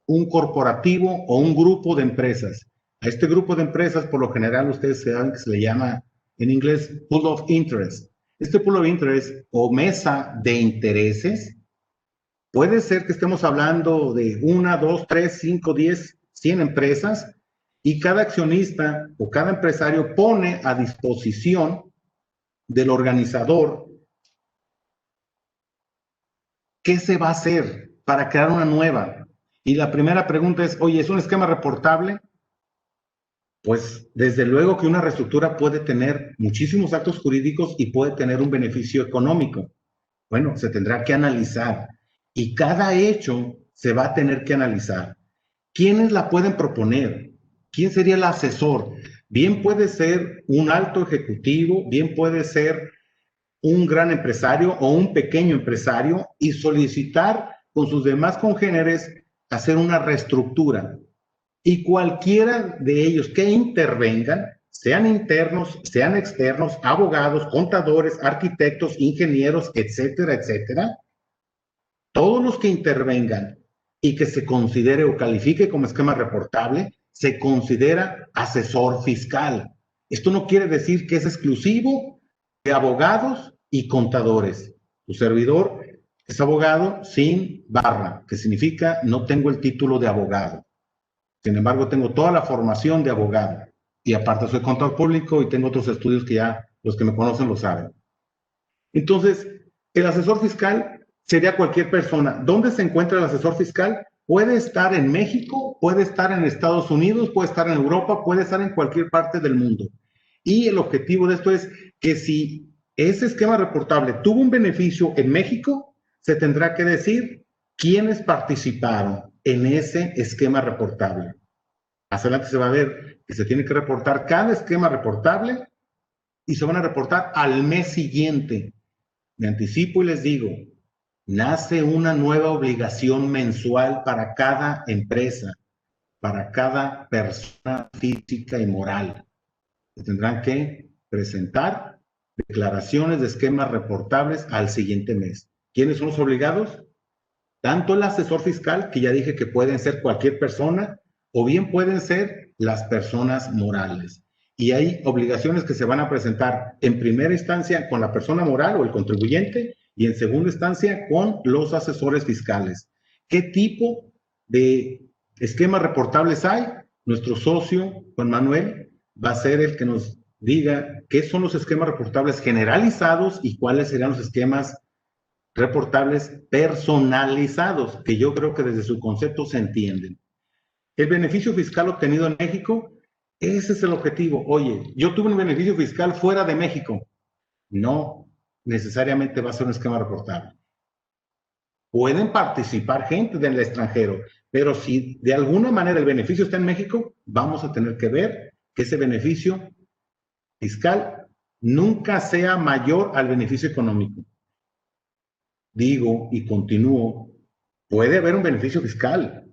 un corporativo o un grupo de empresas. A este grupo de empresas, por lo general, ustedes saben que se le llama en inglés pool of interest. Este pool of interest o mesa de intereses, puede ser que estemos hablando de 1, 2, 3, 5, 10, 100 empresas y cada accionista o cada empresario pone a disposición del organizador qué se va a hacer para crear una nueva. Y la primera pregunta es, oye, ¿es un esquema reportable? Pues desde luego que una reestructura puede tener muchísimos actos jurídicos y puede tener un beneficio económico. Bueno, se tendrá que analizar y cada hecho se va a tener que analizar. ¿Quiénes la pueden proponer? ¿Quién sería el asesor? Bien puede ser un alto ejecutivo, bien puede ser un gran empresario o un pequeño empresario y solicitar con sus demás congéneres hacer una reestructura. Y cualquiera de ellos que intervengan, sean internos, sean externos, abogados, contadores, arquitectos, ingenieros, etcétera, etcétera, todos los que intervengan y que se considere o califique como esquema reportable, se considera asesor fiscal. Esto no quiere decir que es exclusivo de abogados y contadores. Tu servidor es abogado sin barra, que significa no tengo el título de abogado. Sin embargo, tengo toda la formación de abogado y aparte soy contador público y tengo otros estudios que ya los que me conocen lo saben. Entonces, el asesor fiscal sería cualquier persona. ¿Dónde se encuentra el asesor fiscal? Puede estar en México, puede estar en Estados Unidos, puede estar en Europa, puede estar en cualquier parte del mundo. Y el objetivo de esto es que si ese esquema reportable tuvo un beneficio en México, se tendrá que decir quiénes participaron en ese esquema reportable. Más adelante se va a ver que se tiene que reportar cada esquema reportable y se van a reportar al mes siguiente. Me anticipo y les digo, nace una nueva obligación mensual para cada empresa, para cada persona física y moral. Se tendrán que presentar declaraciones de esquemas reportables al siguiente mes. ¿Quiénes son los obligados? tanto el asesor fiscal, que ya dije que pueden ser cualquier persona, o bien pueden ser las personas morales. Y hay obligaciones que se van a presentar en primera instancia con la persona moral o el contribuyente y en segunda instancia con los asesores fiscales. ¿Qué tipo de esquemas reportables hay? Nuestro socio, Juan Manuel, va a ser el que nos diga qué son los esquemas reportables generalizados y cuáles serán los esquemas reportables personalizados, que yo creo que desde su concepto se entienden. El beneficio fiscal obtenido en México, ese es el objetivo. Oye, yo tuve un beneficio fiscal fuera de México. No necesariamente va a ser un esquema reportable. Pueden participar gente del extranjero, pero si de alguna manera el beneficio está en México, vamos a tener que ver que ese beneficio fiscal nunca sea mayor al beneficio económico. Digo y continúo, puede haber un beneficio fiscal,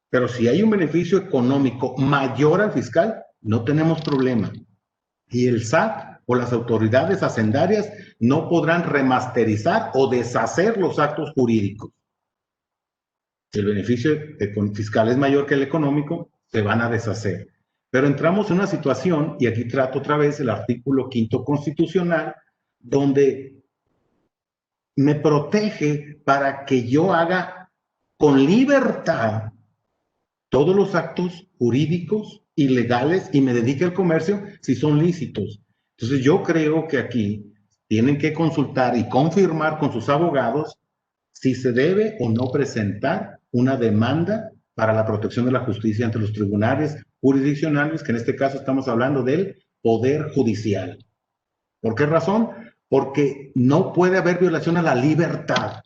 pero si hay un beneficio económico mayor al fiscal, no tenemos problema. Y el SAT o las autoridades hacendarias no podrán remasterizar o deshacer los actos jurídicos. Si el beneficio fiscal es mayor que el económico, se van a deshacer. Pero entramos en una situación, y aquí trato otra vez el artículo 5º constitucional, donde me protege para que yo haga con libertad todos los actos jurídicos y legales y me dedique al comercio si son lícitos. Entonces yo creo que aquí tienen que consultar y confirmar con sus abogados si se debe o no presentar una demanda para la protección de la justicia ante los tribunales jurisdiccionales, que en este caso estamos hablando del Poder Judicial. ¿Por qué razón? Porque no puede haber violación a la libertad.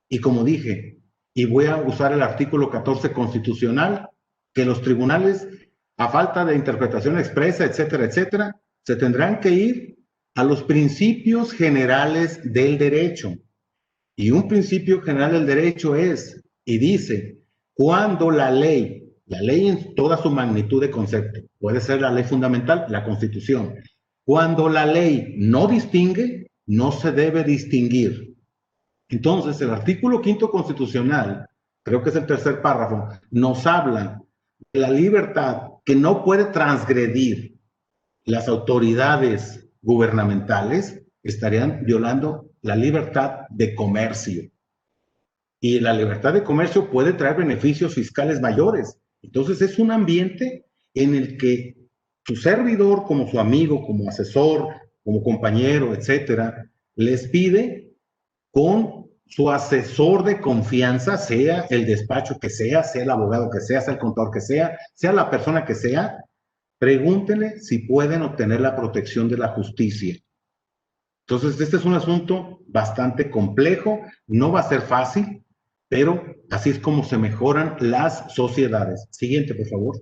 Y como dije, y voy a usar el artículo 14 constitucional, que los tribunales, a falta de interpretación expresa, etcétera, etcétera, se tendrán que ir a los principios generales del derecho. Y un principio general del derecho es, y dice, cuando la ley en toda su magnitud de concepto, puede ser la ley fundamental, la Constitución, cuando la ley no distingue, no se debe distinguir. Entonces, el artículo 5º constitucional, creo que es el tercer párrafo, nos habla de la libertad que no puede transgredir las autoridades gubernamentales, estarían violando la libertad de comercio. Y la libertad de comercio puede traer beneficios fiscales mayores. Entonces, es un ambiente en el que su servidor, como su amigo, como asesor, como compañero, etcétera, les pide con su asesor de confianza, sea el despacho que sea el abogado que sea el contador que sea la persona que sea, pregúntenle si pueden obtener la protección de la justicia. Entonces, este es un asunto bastante complejo, no va a ser fácil, pero así es como se mejoran las sociedades. Siguiente, por favor.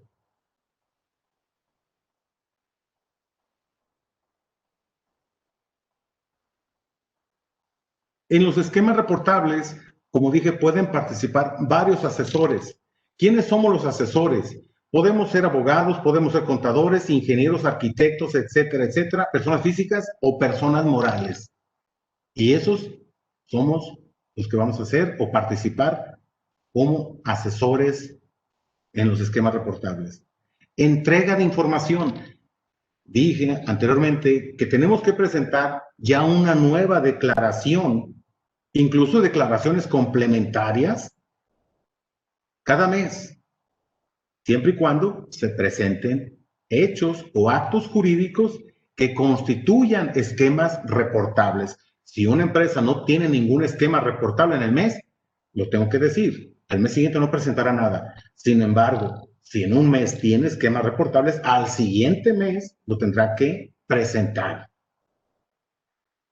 En los esquemas reportables, como dije, pueden participar varios asesores. ¿Quiénes somos los asesores? Podemos ser abogados, podemos ser contadores, ingenieros, arquitectos, etcétera, etcétera, personas físicas o personas morales. Y esos somos los que vamos a hacer o participar como asesores en los esquemas reportables. Entrega de información. Dije anteriormente que tenemos que presentar ya una nueva declaración, incluso declaraciones complementarias, cada mes, siempre y cuando se presenten hechos o actos jurídicos que constituyan esquemas reportables. Si una empresa no tiene ningún esquema reportable en el mes, lo tengo que decir, al mes siguiente no presentará nada. Sin embargo, si en un mes tiene esquemas reportables, al siguiente mes lo tendrá que presentar.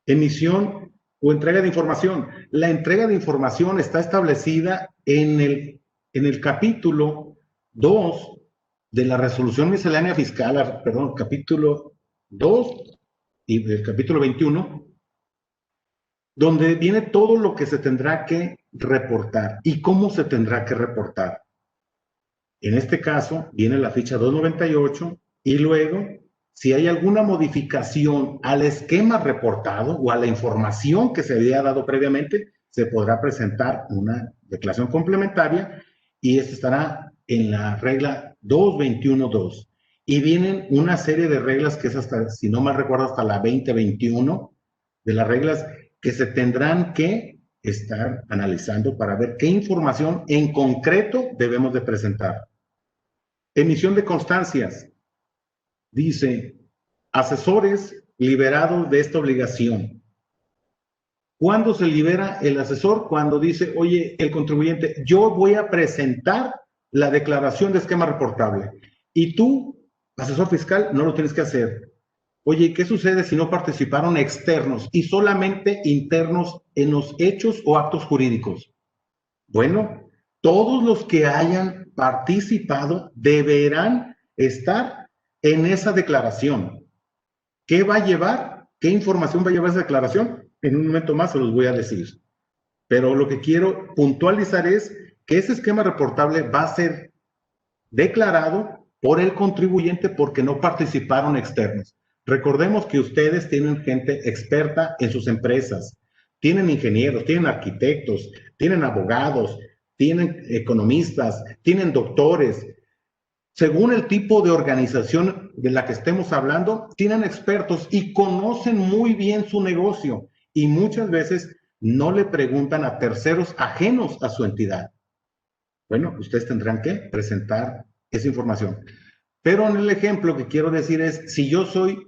Emisión o entrega de información. La entrega de información está establecida en el capítulo 2 de la resolución miscelánea fiscal, perdón, capítulo 2 y del capítulo 21, donde viene todo lo que se tendrá que reportar y cómo se tendrá que reportar. En este caso, viene la ficha 298 y luego, si hay alguna modificación al esquema reportado o a la información que se había dado previamente, se podrá presentar una declaración complementaria y esto estará en la regla 221.2. Y vienen una serie de reglas que es hasta, si no mal recuerdo, hasta la 2021, de las reglas que se tendrán que estar analizando para ver qué información en concreto debemos de presentar. Emisión de constancias. Dice, asesores liberados de esta obligación. ¿Cuándo se libera el asesor? Cuando dice, oye, el contribuyente, yo voy a presentar la declaración de esquema reportable y tú, asesor fiscal, no lo tienes que hacer. Oye, ¿qué sucede si no participaron externos y solamente internos en los hechos o actos jurídicos? Bueno, todos los que hayan participado deberán estar en esa declaración. ¿Qué va a llevar? ¿Qué información va a llevar esa declaración? En un momento más se los voy a decir. Pero lo que quiero puntualizar es que ese esquema reportable va a ser declarado por el contribuyente porque no participaron externos. Recordemos que ustedes tienen gente experta en sus empresas, tienen ingenieros, tienen arquitectos, tienen abogados, tienen economistas, tienen doctores. Según el tipo de organización de la que estemos hablando, tienen expertos y conocen muy bien su negocio y muchas veces no le preguntan a terceros ajenos a su entidad. Bueno, ustedes tendrán que presentar esa información. Pero en el ejemplo que quiero decir es, si yo soy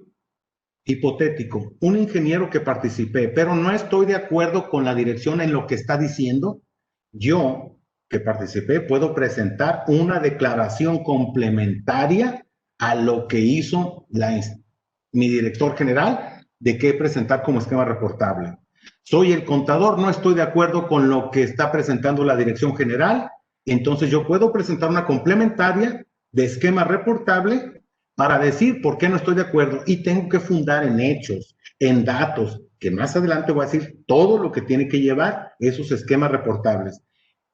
hipotético, un ingeniero que participé, pero no estoy de acuerdo con la dirección en lo que está diciendo, yo que participé puedo presentar una declaración complementaria a lo que hizo mi director general de qué presentar como esquema reportable. Soy el contador, no estoy de acuerdo con lo que está presentando la dirección general, entonces yo puedo presentar una complementaria de esquema reportable para decir por qué no estoy de acuerdo y tengo que fundar en hechos, en datos, que más adelante voy a decir todo lo que tiene que llevar esos esquemas reportables.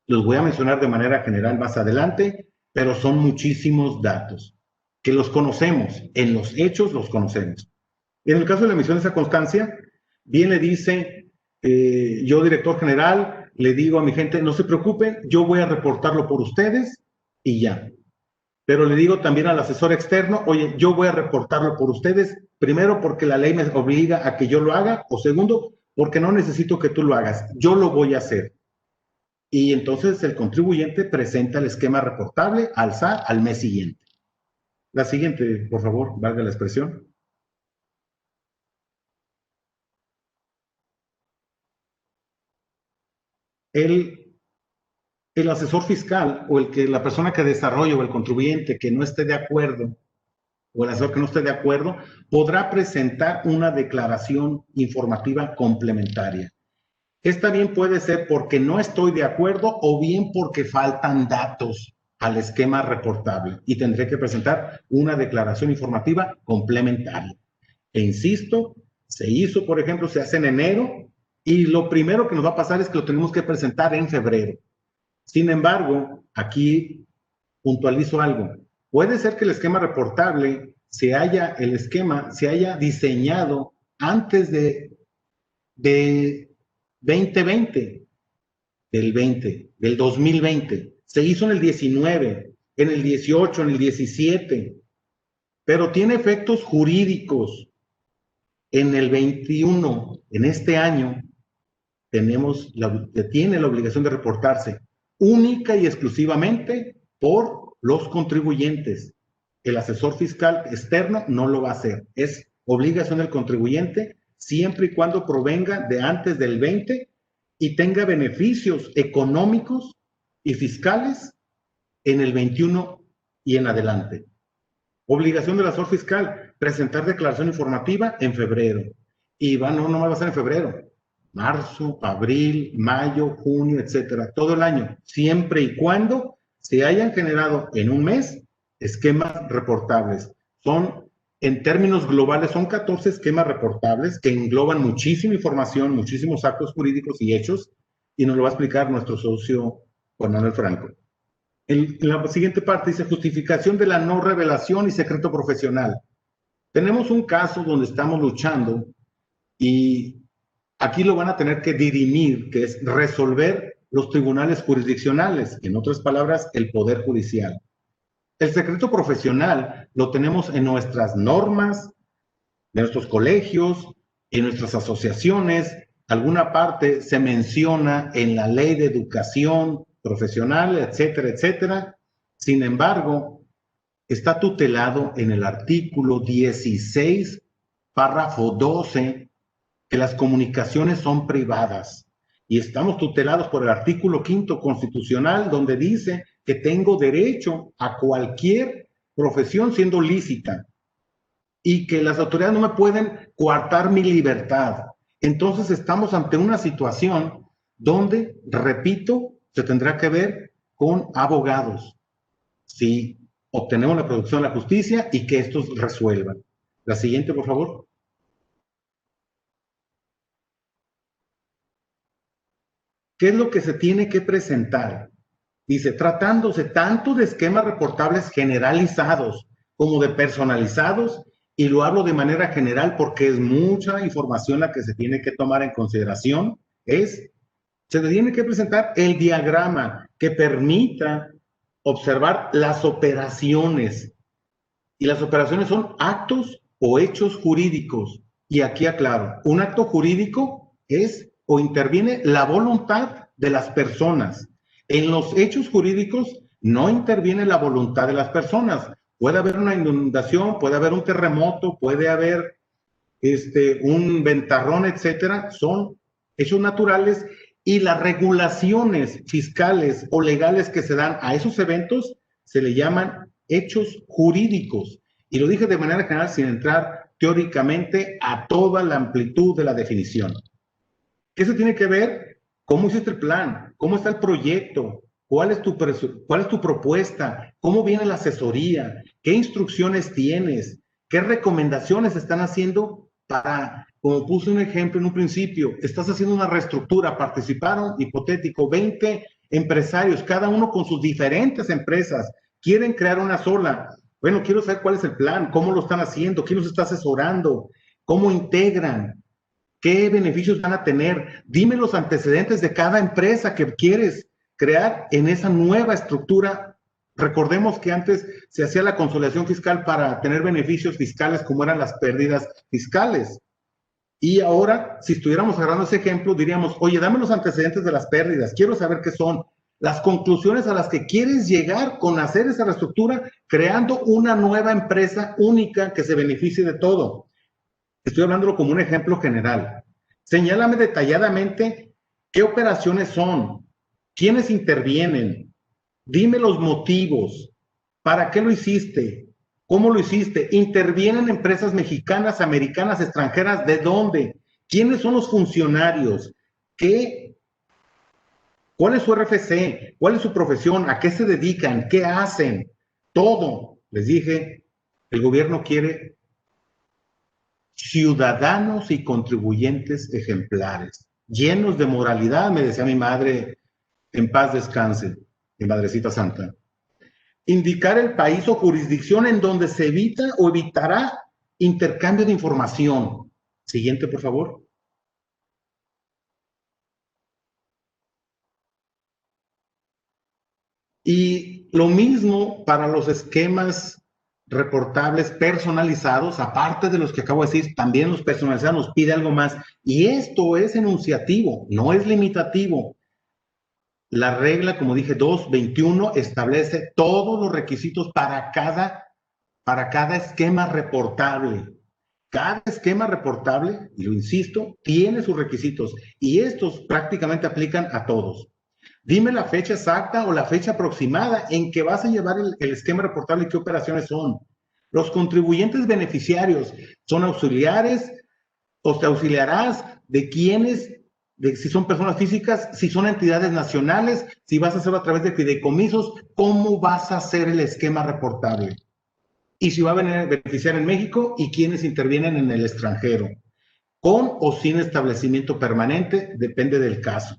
Los voy a mencionar de manera general más adelante, pero son muchísimos datos que los conocemos, en los hechos los conocemos. En el caso de la emisión de esa constancia, bien le dice, yo director general, le digo a mi gente, no se preocupen, yo voy a reportarlo por ustedes y ya. Pero le digo también al asesor externo, oye, yo voy a reportarlo por ustedes, primero porque la ley me obliga a que yo lo haga, o segundo, porque no necesito que tú lo hagas, yo lo voy a hacer. Y entonces el contribuyente presenta el esquema reportable al SAT al mes siguiente. La siguiente, por favor, valga la expresión. El asesor fiscal o la persona que desarrolle o el contribuyente que no esté de acuerdo o el asesor que no esté de acuerdo podrá presentar una declaración informativa complementaria. Esta bien puede ser porque no estoy de acuerdo o bien porque faltan datos al esquema reportable y tendré que presentar una declaración informativa complementaria. E insisto, se hizo, por ejemplo, se hace en enero y lo primero que nos va a pasar es que lo tenemos que presentar en febrero. Sin embargo, aquí puntualizo algo. Puede ser que el esquema reportable se haya diseñado antes de 2020, del 2020. Se hizo en el 19, en el 18, en el 17, pero tiene efectos jurídicos. En el 21, en este año, tiene la obligación de reportarse única y exclusivamente por los contribuyentes. El asesor fiscal externo no lo va a hacer. Es obligación del contribuyente siempre y cuando provenga de antes del 20 y tenga beneficios económicos y fiscales en el 21 y en adelante. Obligación del asesor fiscal, presentar declaración informativa en febrero. Y no va a ser en febrero. Marzo, abril, mayo, junio, etcétera, todo el año, siempre y cuando se hayan generado en un mes esquemas reportables. En términos globales, son 14 esquemas reportables que engloban muchísima información, muchísimos actos jurídicos y hechos, y nos lo va a explicar nuestro socio Juan Manuel Franco. En la siguiente parte dice justificación de la no revelación y secreto profesional. Tenemos un caso donde estamos luchando y aquí lo van a tener que dirimir, que es resolver los tribunales jurisdiccionales, en otras palabras, el Poder Judicial. El secreto profesional lo tenemos en nuestras normas, de nuestros colegios, en nuestras asociaciones. Alguna parte se menciona en la Ley de Educación Profesional, etcétera, etcétera. Sin embargo, está tutelado en el artículo 16, párrafo 12, que las comunicaciones son privadas. Y estamos tutelados por el artículo 5 constitucional, donde dice que tengo derecho a cualquier profesión siendo lícita y que las autoridades no me pueden coartar mi libertad. Entonces estamos ante una situación donde, repito, se tendrá que ver con abogados, si obtenemos la producción de la justicia y que estos resuelvan. La siguiente, por favor. ¿Qué es lo que se tiene que presentar? Dice, tratándose tanto de esquemas reportables generalizados como de personalizados, y lo hablo de manera general porque es mucha información la que se tiene que tomar en consideración, se tiene que presentar el diagrama que permita observar las operaciones. Y las operaciones son actos o hechos jurídicos. Y aquí aclaro, un acto jurídico es o interviene la voluntad de las personas. En los hechos jurídicos no interviene la voluntad de las personas. Puede haber una inundación, puede haber un terremoto, puede haber un ventarrón, etcétera. Son hechos naturales y las regulaciones fiscales o legales que se dan a esos eventos se le llaman hechos jurídicos. Y lo dije de manera general sin entrar teóricamente a toda la amplitud de la definición. ¿Qué se tiene que ver? ¿Cómo hiciste el plan? ¿Cómo está el proyecto? ¿Cuál es tu propuesta? ¿Cómo viene la asesoría? ¿Qué instrucciones tienes? ¿Qué recomendaciones están haciendo para, como puse un ejemplo en un principio, estás haciendo una reestructura, participaron, hipotético, 20 empresarios, cada uno con sus diferentes empresas, quieren crear una sola. Bueno, quiero saber cuál es el plan, cómo lo están haciendo, quién los está asesorando, cómo integran, qué beneficios van a tener. Dime los antecedentes de cada empresa que quieres crear en esa nueva estructura. Recordemos que antes se hacía la consolidación fiscal para tener beneficios fiscales como eran las pérdidas fiscales. Y ahora, si estuviéramos agarrando ese ejemplo, diríamos, oye, dame los antecedentes de las pérdidas, quiero saber qué son, las conclusiones a las que quieres llegar con hacer esa reestructura, creando una nueva empresa única que se beneficie de todo. Estoy hablándolo como un ejemplo general. Señálame detalladamente qué operaciones son, quiénes intervienen, dime los motivos, para qué lo hiciste, cómo lo hiciste, intervienen empresas mexicanas, americanas, extranjeras, ¿de dónde? ¿Quiénes son los funcionarios? ¿Cuál es su RFC? ¿Cuál es su profesión? ¿A qué se dedican? ¿Qué hacen? Todo. Les dije, el gobierno quiere ciudadanos y contribuyentes ejemplares, llenos de moralidad, me decía mi madre, en paz descanse, mi madrecita santa. Indicar el país o jurisdicción en donde se evita o evitará intercambio de información. Siguiente, por favor. Y lo mismo para los esquemas reportables personalizados, aparte de los que acabo de decir, también los personalizados nos pide algo más. Y esto es enunciativo, no es limitativo. La regla, como dije, 2.21 establece todos los requisitos para cada esquema reportable. Cada esquema reportable, y lo insisto, tiene sus requisitos y estos prácticamente aplican a todos. Dime la fecha exacta o la fecha aproximada en que vas a llevar el esquema reportable y qué operaciones son. Los contribuyentes beneficiarios son auxiliares o te auxiliarás de quiénes, de si son personas físicas, si son entidades nacionales, si vas a hacerlo a través de fideicomisos, cómo vas a hacer el esquema reportable. Y si va a beneficiar en México y quiénes intervienen en el extranjero. Con o sin establecimiento permanente, depende del caso.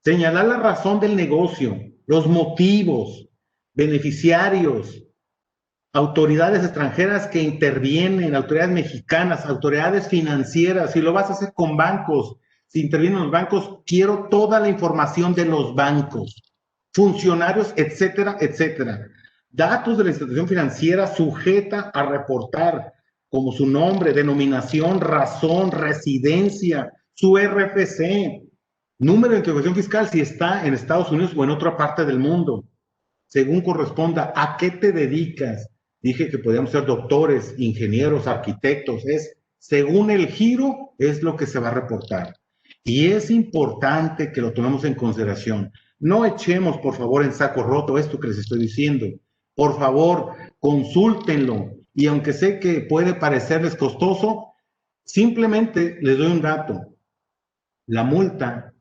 Señalar la razón del negocio, los motivos, beneficiarios, autoridades extranjeras que intervienen, autoridades mexicanas, autoridades financieras, si lo vas a hacer con bancos, si intervienen los bancos, quiero toda la información de los bancos, funcionarios, etcétera, etcétera. Datos de la institución financiera sujeta a reportar, como su nombre, denominación, razón, residencia, su RFC, número de identificación fiscal si está en Estados Unidos o en otra parte del mundo, según corresponda. ¿A qué te dedicas? Dije que podíamos ser doctores, ingenieros, arquitectos. Es según el giro, es lo que se va a reportar. Y es importante que lo tomemos en consideración. No echemos, por favor, en saco roto esto que les estoy diciendo. Por favor, consúltenlo. Y aunque sé que puede parecerles costoso, simplemente les doy un dato. La multa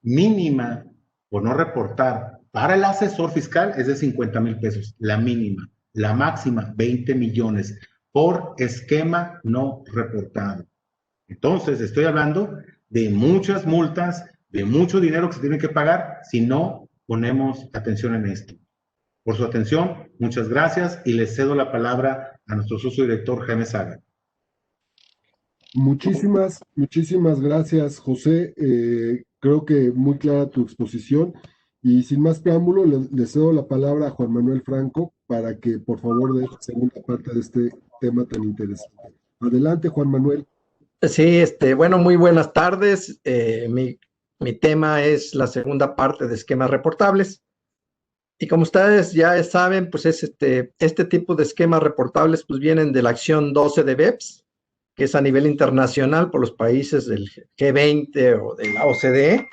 mínima por no reportar para el asesor fiscal es de 50,000 pesos, la mínima. La máxima, 20 millones por esquema no reportado. Entonces, estoy hablando de muchas multas, de mucho dinero que se tiene que pagar si no ponemos atención en esto. Por su atención, muchas gracias y les cedo la palabra a nuestro socio director Jaime Saga. Muchísimas gracias, José. Creo que muy clara tu exposición. Y sin más preámbulo, le cedo la palabra a Juan Manuel Franco para que, por favor, dé la segunda parte de este tema tan interesante. Adelante, Juan Manuel. Sí, bueno, muy buenas tardes. Mi tema es la segunda parte de esquemas reportables. Y como ustedes ya saben, pues es este tipo de esquemas reportables pues vienen de la acción 12 de BEPS, que es a nivel internacional por los países del G20 o de la OCDE.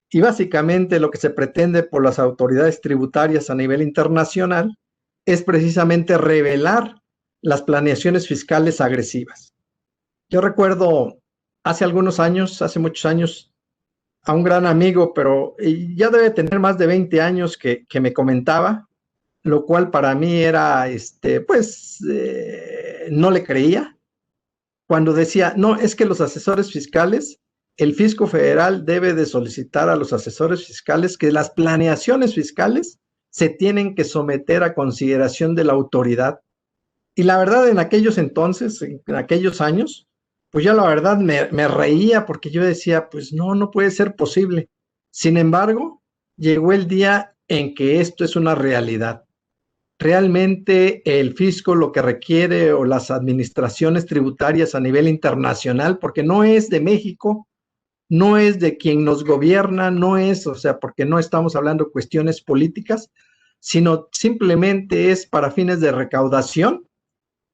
Y básicamente lo que se pretende por las autoridades tributarias a nivel internacional es precisamente revelar las planeaciones fiscales agresivas. Yo recuerdo hace muchos años, a un gran amigo, pero ya debe tener más de 20 años que me comentaba, lo cual para mí era, no le creía, cuando decía, no, es que los asesores fiscales, el fisco federal debe de solicitar a los asesores fiscales que las planeaciones fiscales se tienen que someter a consideración de la autoridad. Y la verdad, en aquellos entonces, en aquellos años, pues ya la verdad me reía porque yo decía, pues no puede ser posible. Sin embargo, llegó el día en que esto es una realidad. Realmente el fisco lo que requiere o las administraciones tributarias a nivel internacional, porque no es de México, no es de quien nos gobierna, porque no estamos hablando de cuestiones políticas, sino simplemente es para fines de recaudación.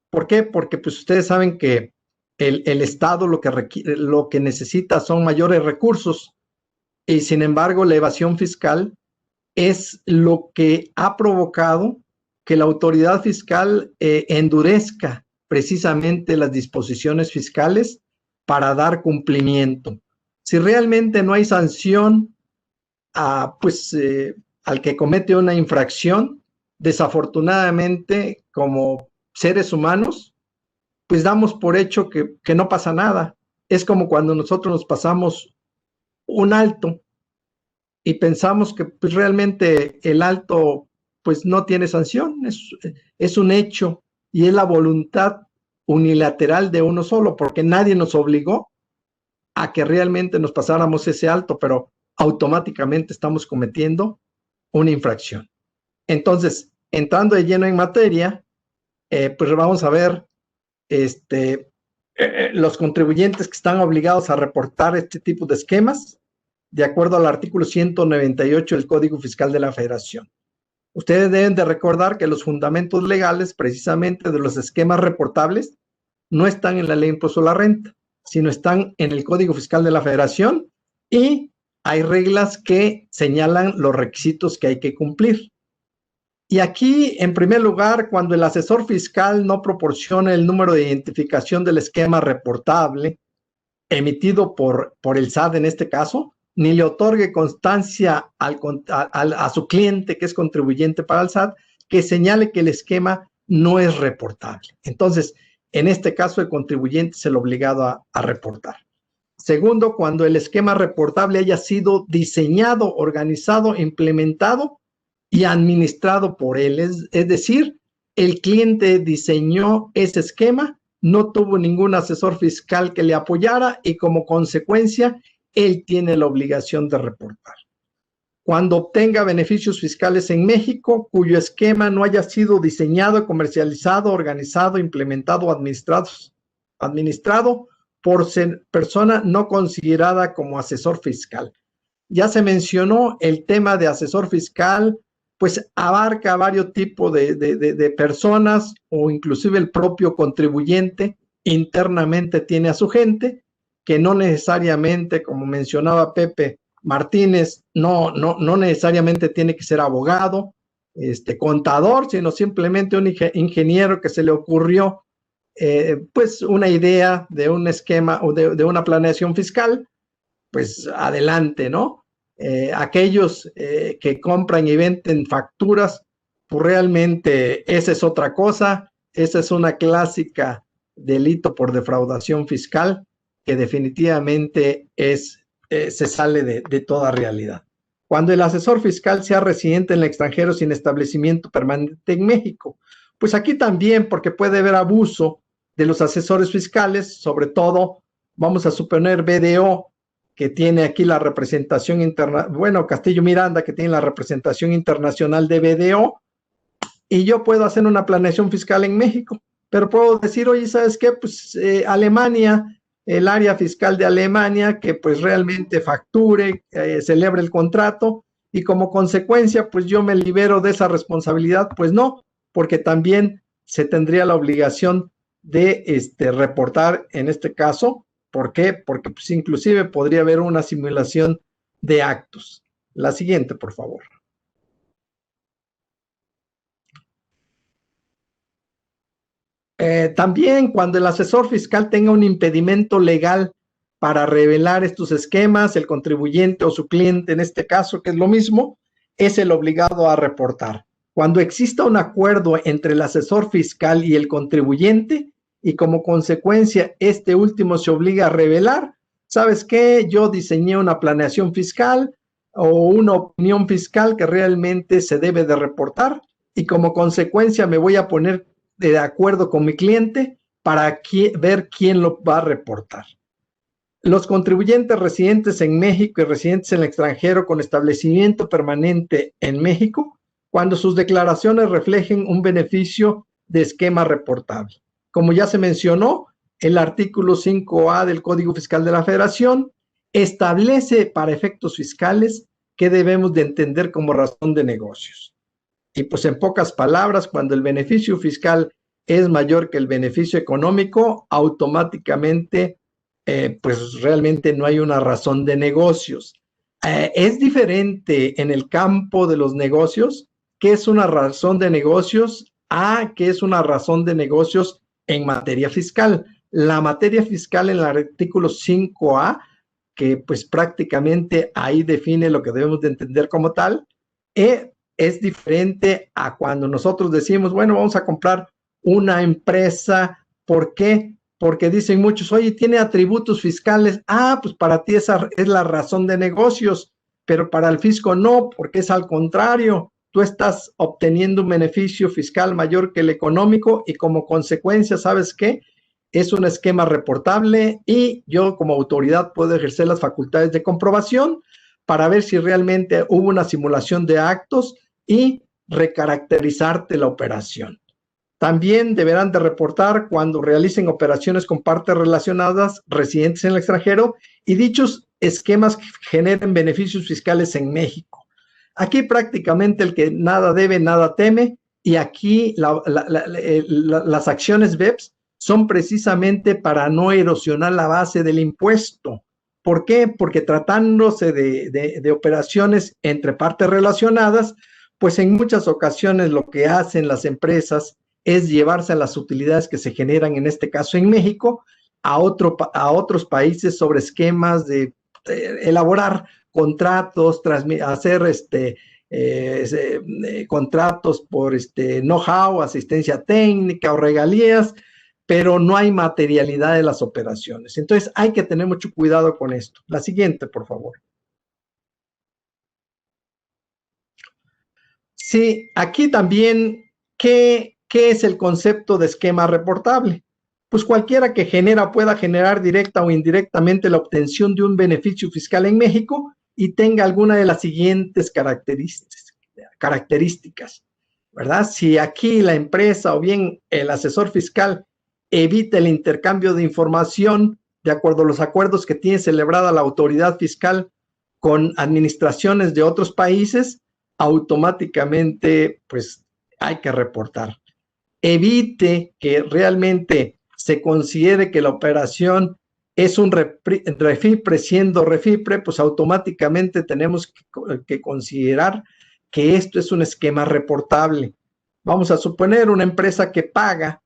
¿Por qué? Porque pues ustedes saben que el Estado lo que necesita son mayores recursos y sin embargo la evasión fiscal es lo que ha provocado que la autoridad fiscal endurezca precisamente las disposiciones fiscales para dar cumplimiento. Si realmente no hay sanción al que comete una infracción, desafortunadamente como seres humanos, pues damos por hecho que no pasa nada. Es como cuando nosotros nos pasamos un alto y pensamos que pues, realmente el alto pues no tiene sanción, es un hecho y es la voluntad unilateral de uno solo, porque nadie nos obligó a que realmente nos pasáramos ese alto, pero automáticamente estamos cometiendo una infracción. Entonces, entrando de lleno en materia, pues vamos a ver los contribuyentes que están obligados a reportar este tipo de esquemas, de acuerdo al artículo 198 del Código Fiscal de la Federación. Ustedes deben de recordar que los fundamentos legales precisamente de los esquemas reportables no están en la Ley de Impuesto a la Renta, sino están en el Código Fiscal de la Federación y hay reglas que señalan los requisitos que hay que cumplir. Y aquí, en primer lugar, cuando el asesor fiscal no proporciona el número de identificación del esquema reportable emitido por el SAT en este caso, ni le otorgue constancia a su cliente, que es contribuyente para el SAT, que señale que el esquema no es reportable. Entonces, en este caso, el contribuyente es el obligado a reportar. Segundo, cuando el esquema reportable haya sido diseñado, organizado, implementado y administrado por él, es decir, el cliente diseñó ese esquema, no tuvo ningún asesor fiscal que le apoyara y como consecuencia, él tiene la obligación de reportar. Cuando obtenga beneficios fiscales en México, cuyo esquema no haya sido diseñado, comercializado, organizado, implementado o administrado por persona no considerada como asesor fiscal. Ya se mencionó el tema de asesor fiscal, pues abarca varios tipos de personas o inclusive el propio contribuyente internamente tiene a su gente, que no necesariamente, como mencionaba Pepe Martínez, no necesariamente tiene que ser abogado, contador, sino simplemente un ingeniero que se le ocurrió pues una idea de un esquema o de una planeación fiscal, pues adelante, ¿no? Aquellos que compran y venden facturas, pues realmente esa es otra cosa, esa es una clásica delito por defraudación fiscal que definitivamente se sale de toda realidad. Cuando el asesor fiscal sea residente en el extranjero sin establecimiento permanente en México, pues aquí también, porque puede haber abuso de los asesores fiscales, sobre todo, vamos a suponer BDO, que tiene aquí la representación internacional, bueno, Castillo Miranda, que tiene la representación internacional de BDO, y yo puedo hacer una planeación fiscal en México, pero puedo decir, oye, ¿sabes qué? Pues Alemania, el área fiscal de Alemania, que pues realmente facture, celebre el contrato, y como consecuencia, pues yo me libero de esa responsabilidad, pues no, porque también se tendría la obligación de reportar en este caso. ¿Por qué? Porque pues, inclusive podría haber una simulación de actos. La siguiente, por favor. También cuando el asesor fiscal tenga un impedimento legal para revelar estos esquemas, el contribuyente o su cliente, en este caso, que es lo mismo, es el obligado a reportar. Cuando exista un acuerdo entre el asesor fiscal y el contribuyente y como consecuencia este último se obliga a revelar, ¿sabes qué? Yo diseñé una planeación fiscal o una opinión fiscal que realmente se debe de reportar y como consecuencia me voy a poner de acuerdo con mi cliente para ver quién lo va a reportar. Los contribuyentes residentes en México y residentes en el extranjero con establecimiento permanente en México, cuando sus declaraciones reflejen un beneficio de esquema reportable. Como ya se mencionó, el artículo 5A del Código Fiscal de la Federación establece para efectos fiscales qué debemos de entender como razón de negocios. Y pues en pocas palabras, cuando el beneficio fiscal es mayor que el beneficio económico, automáticamente pues realmente no hay una razón de negocios. Es diferente en el campo de los negocios, ¿qué es una razón de negocios? ¿Qué es una razón de negocios en materia fiscal? La materia fiscal en el artículo 5A, que pues prácticamente ahí define lo que debemos de entender como tal, es diferente a cuando nosotros decimos, bueno, vamos a comprar una empresa. ¿Por qué? Porque dicen muchos, oye, tiene atributos fiscales. Pues para ti esa es la razón de negocios, pero para el fisco no, porque es al contrario. Tú estás obteniendo un beneficio fiscal mayor que el económico y como consecuencia, ¿sabes qué? Es un esquema reportable y yo como autoridad puedo ejercer las facultades de comprobación para ver si realmente hubo una simulación de actos y recaracterizarte la operación. También deberán de reportar cuando realicen operaciones con partes relacionadas residentes en el extranjero y dichos esquemas generen beneficios fiscales en México. Aquí prácticamente el que nada debe, nada teme, y aquí las acciones BEPS son precisamente para no erosionar la base del impuesto. ¿Por qué? Porque tratándose de operaciones entre partes relacionadas, pues en muchas ocasiones lo que hacen las empresas es llevarse a las utilidades que se generan, en este caso en México, a otros países sobre esquemas de elaborar contratos, hacer contratos por know-how, asistencia técnica o regalías, pero no hay materialidad de las operaciones. Entonces hay que tener mucho cuidado con esto. La siguiente, por favor. Sí, aquí también, ¿qué ¿qué es el concepto de esquema reportable? Pues cualquiera que pueda generar directa o indirectamente la obtención de un beneficio fiscal en México y tenga alguna de las siguientes características, ¿verdad? Si aquí la empresa o bien el asesor fiscal evita el intercambio de información de acuerdo a los acuerdos que tiene celebrada la autoridad fiscal con administraciones de otros países, automáticamente pues hay que reportar. Evite que realmente se considere que la operación es un refipre, siendo refipre, pues automáticamente tenemos que considerar que esto es un esquema reportable. Vamos a suponer una empresa que paga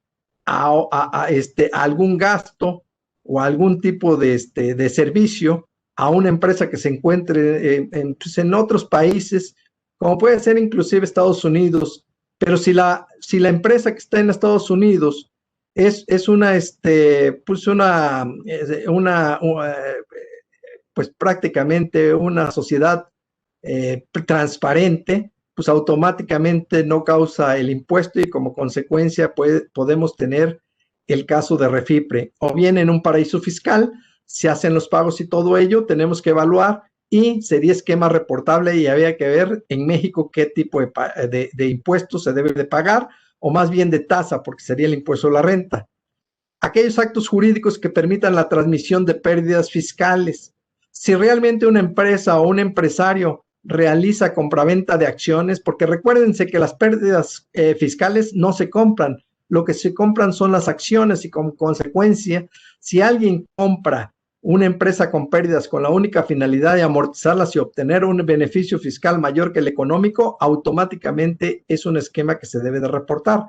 a algún gasto o algún tipo de servicio a una empresa que se encuentre en otros países, como puede ser inclusive Estados Unidos, pero si la empresa que está en Estados Unidos es una, pues prácticamente una sociedad transparente, pues automáticamente no causa el impuesto y como consecuencia podemos tener el caso de refipre. O bien en un paraíso fiscal, se hacen los pagos y todo ello, tenemos que evaluar y sería esquema reportable y había que ver en México qué tipo de impuestos se debe de pagar, o más bien de tasa, porque sería el impuesto a la renta. Aquellos actos jurídicos que permitan la transmisión de pérdidas fiscales. Si realmente una empresa o un empresario realiza compraventa de acciones, porque recuérdense que las pérdidas fiscales no se compran, lo que se compran son las acciones y como consecuencia, si alguien compra una empresa con pérdidas con la única finalidad de amortizarlas y obtener un beneficio fiscal mayor que el económico, automáticamente es un esquema que se debe de reportar.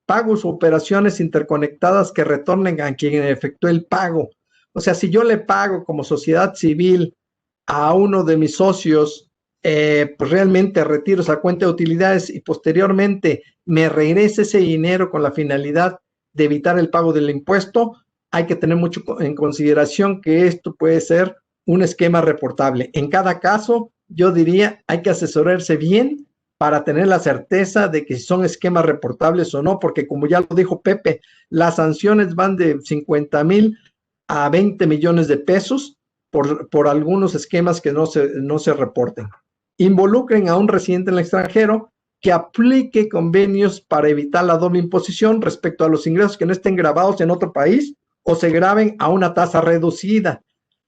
Pagos o operaciones interconectadas que retornen a quien efectuó el pago. O sea, si yo le pago como sociedad civil a uno de mis socios, pues realmente retiro esa cuenta de utilidades y posteriormente me regrese ese dinero con la finalidad de evitar el pago del impuesto, hay que tener mucho en consideración que esto puede ser un esquema reportable. En cada caso, yo diría, hay que asesorarse bien para tener la certeza de que son esquemas reportables o no, porque como ya lo dijo Pepe, las sanciones van de 50,000 a 20 millones de pesos por algunos esquemas que no se reporten. Involucren a un residente en el extranjero que aplique convenios para evitar la doble imposición respecto a los ingresos que no estén grabados en otro país o se graben a una tasa reducida.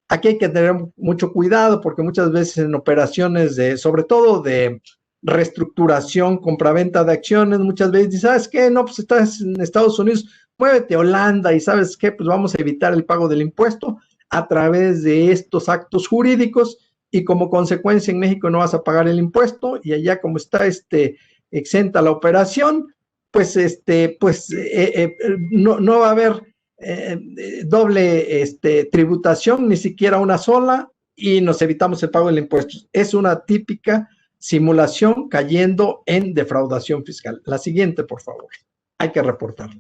Aquí hay que tener mucho cuidado porque muchas veces en operaciones sobre todo de reestructuración, compraventa de acciones, muchas veces dices, ¿sabes qué? No, pues estás en Estados Unidos, muévete a Holanda y ¿sabes qué? Pues vamos a evitar el pago del impuesto a través de estos actos jurídicos y como consecuencia en México no vas a pagar el impuesto y allá como está exenta la operación, pues no va a haber doble tributación, ni siquiera una sola, y nos evitamos el pago del impuesto. Es una típica simulación cayendo en defraudación fiscal. La siguiente, por favor. Hay que reportarlo.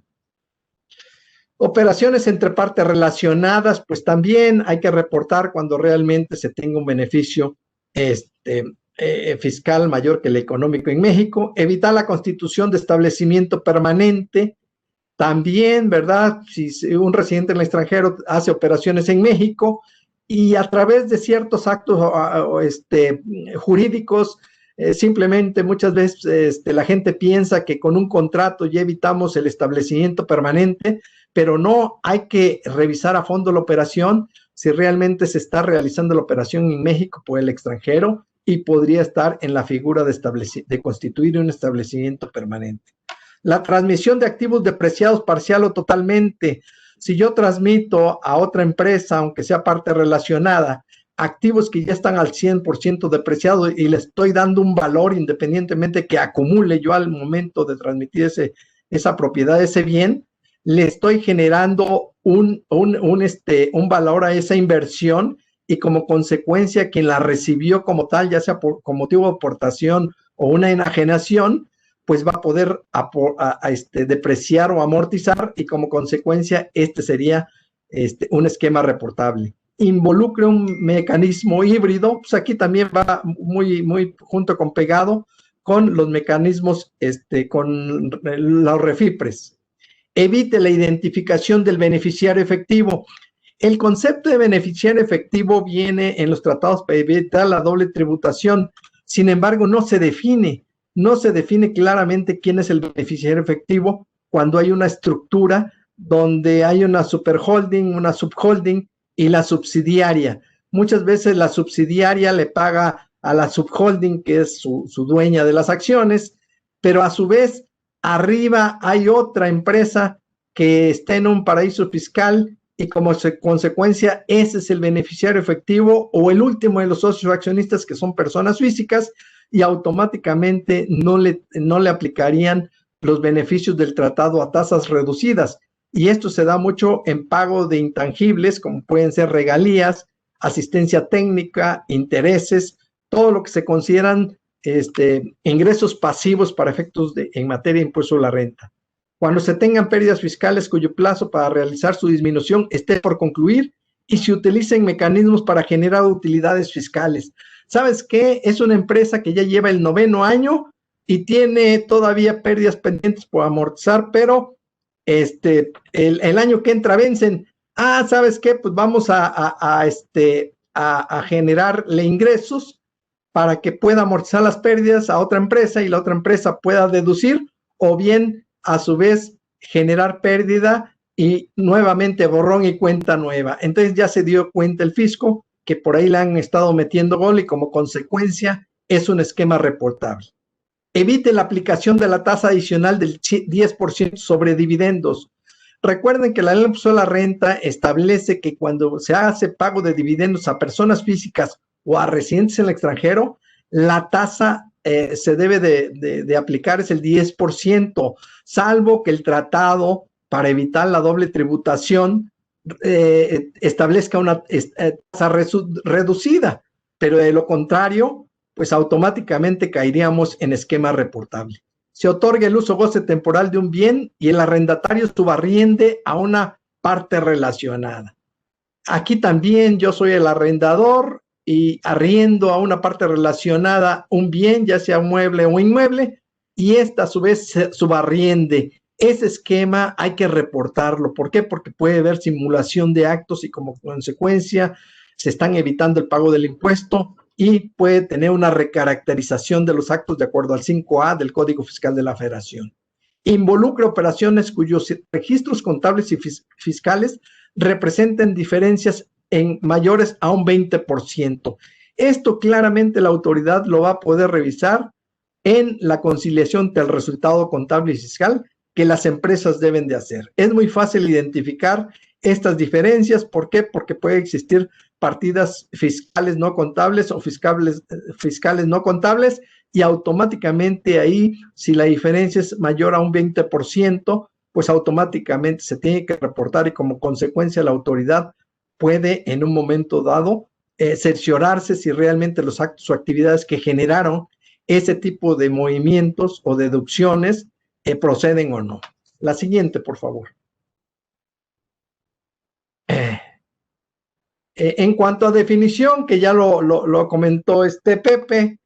Operaciones entre partes relacionadas, pues también hay que reportar cuando realmente se tenga un beneficio fiscal mayor que el económico en México. Evitar la constitución de establecimiento permanente. También, ¿verdad? Si un residente en el extranjero hace operaciones en México y a través de ciertos actos jurídicos, simplemente muchas veces la gente piensa que con un contrato ya evitamos el establecimiento permanente, pero no, hay que revisar a fondo la operación, si realmente se está realizando la operación en México por el extranjero y podría estar en la figura de constituir un establecimiento permanente. La transmisión de activos depreciados parcial o totalmente. Si yo transmito a otra empresa, aunque sea parte relacionada, activos que ya están al 100% depreciados y le estoy dando un valor independientemente que acumule yo al momento de transmitir esa propiedad, ese bien, le estoy generando un valor a esa inversión y como consecuencia quien la recibió como tal, ya sea con motivo de aportación o una enajenación, pues va a poder depreciar o amortizar y como consecuencia sería un esquema reportable. Involucre un mecanismo híbrido, pues aquí también va muy junto con pegado, con los mecanismos, con los refipres. Evite la identificación del beneficiario efectivo. El concepto de beneficiario efectivo viene en los tratados para evitar la doble tributación. Sin embargo, no se define claramente quién es el beneficiario efectivo cuando hay una estructura donde hay una superholding, una subholding y la subsidiaria. Muchas veces la subsidiaria le paga a la subholding, que es su dueña de las acciones, pero a su vez arriba hay otra empresa que está en un paraíso fiscal y como consecuencia ese es el beneficiario efectivo o el último de los socios accionistas, que son personas físicas, y automáticamente no le aplicarían los beneficios del tratado a tasas reducidas. Y esto se da mucho en pago de intangibles, como pueden ser regalías, asistencia técnica, intereses, todo lo que se consideran ingresos pasivos para efectos en materia de impuesto a la renta. Cuando se tengan pérdidas fiscales cuyo plazo para realizar su disminución esté por concluir y se utilicen mecanismos para generar utilidades fiscales. ¿Sabes qué? Es una empresa que ya lleva el 9º año y tiene todavía pérdidas pendientes por amortizar, pero el año que entra vencen. ¿Sabes qué? Pues vamos a generarle ingresos para que pueda amortizar las pérdidas a otra empresa y la otra empresa pueda deducir, o bien a su vez generar pérdida y nuevamente borrón y cuenta nueva. Entonces ya se dio cuenta el fisco que por ahí le han estado metiendo gol y como consecuencia es un esquema reportable. Evite la aplicación de la tasa adicional del 10% sobre dividendos. Recuerden que la ley de impuesto a la renta establece que cuando se hace pago de dividendos a personas físicas o a residentes en el extranjero, la tasa se debe de aplicar es el 10%, salvo que el tratado para evitar la doble tributación establezca una tasa reducida, pero de lo contrario, pues automáticamente caeríamos en esquema reportable. Se otorga el uso goce temporal de un bien y el arrendatario subarriende a una parte relacionada. Aquí también yo soy el arrendador y arriendo a una parte relacionada un bien, ya sea mueble o inmueble, y esta a su vez se subarriende. Ese esquema hay que reportarlo. ¿Por qué? Porque puede haber simulación de actos y como consecuencia se están evitando el pago del impuesto y puede tener una recaracterización de los actos de acuerdo al 5A del Código Fiscal de la Federación. Involucra operaciones cuyos registros contables y fiscales representen diferencias en mayores a un 20%. Esto claramente la autoridad lo va a poder revisar en la conciliación del resultado contable y fiscal que las empresas deben de hacer. Es muy fácil identificar estas diferencias. ¿Por qué? Porque puede existir partidas fiscales no contables o fiscales no contables y automáticamente ahí, si la diferencia es mayor a un 20%, pues automáticamente se tiene que reportar y como consecuencia la autoridad puede en un momento dado cerciorarse si realmente los actos o actividades que generaron ese tipo de movimientos o deducciones proceden o no. La siguiente, por favor. En cuanto a definición, que ya lo comentó Pepe,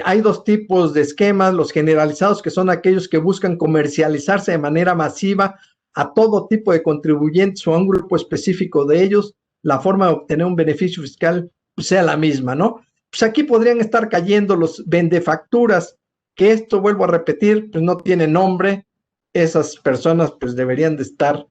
hay dos tipos de esquemas, los generalizados, que son aquellos que buscan comercializarse de manera masiva a todo tipo de contribuyentes o a un grupo específico de ellos, la forma de obtener un beneficio fiscal sea la misma, ¿no? Pues aquí podrían estar cayendo los vendefacturas, que esto, vuelvo a repetir, pues no tiene nombre. Esas personas pues deberían de estar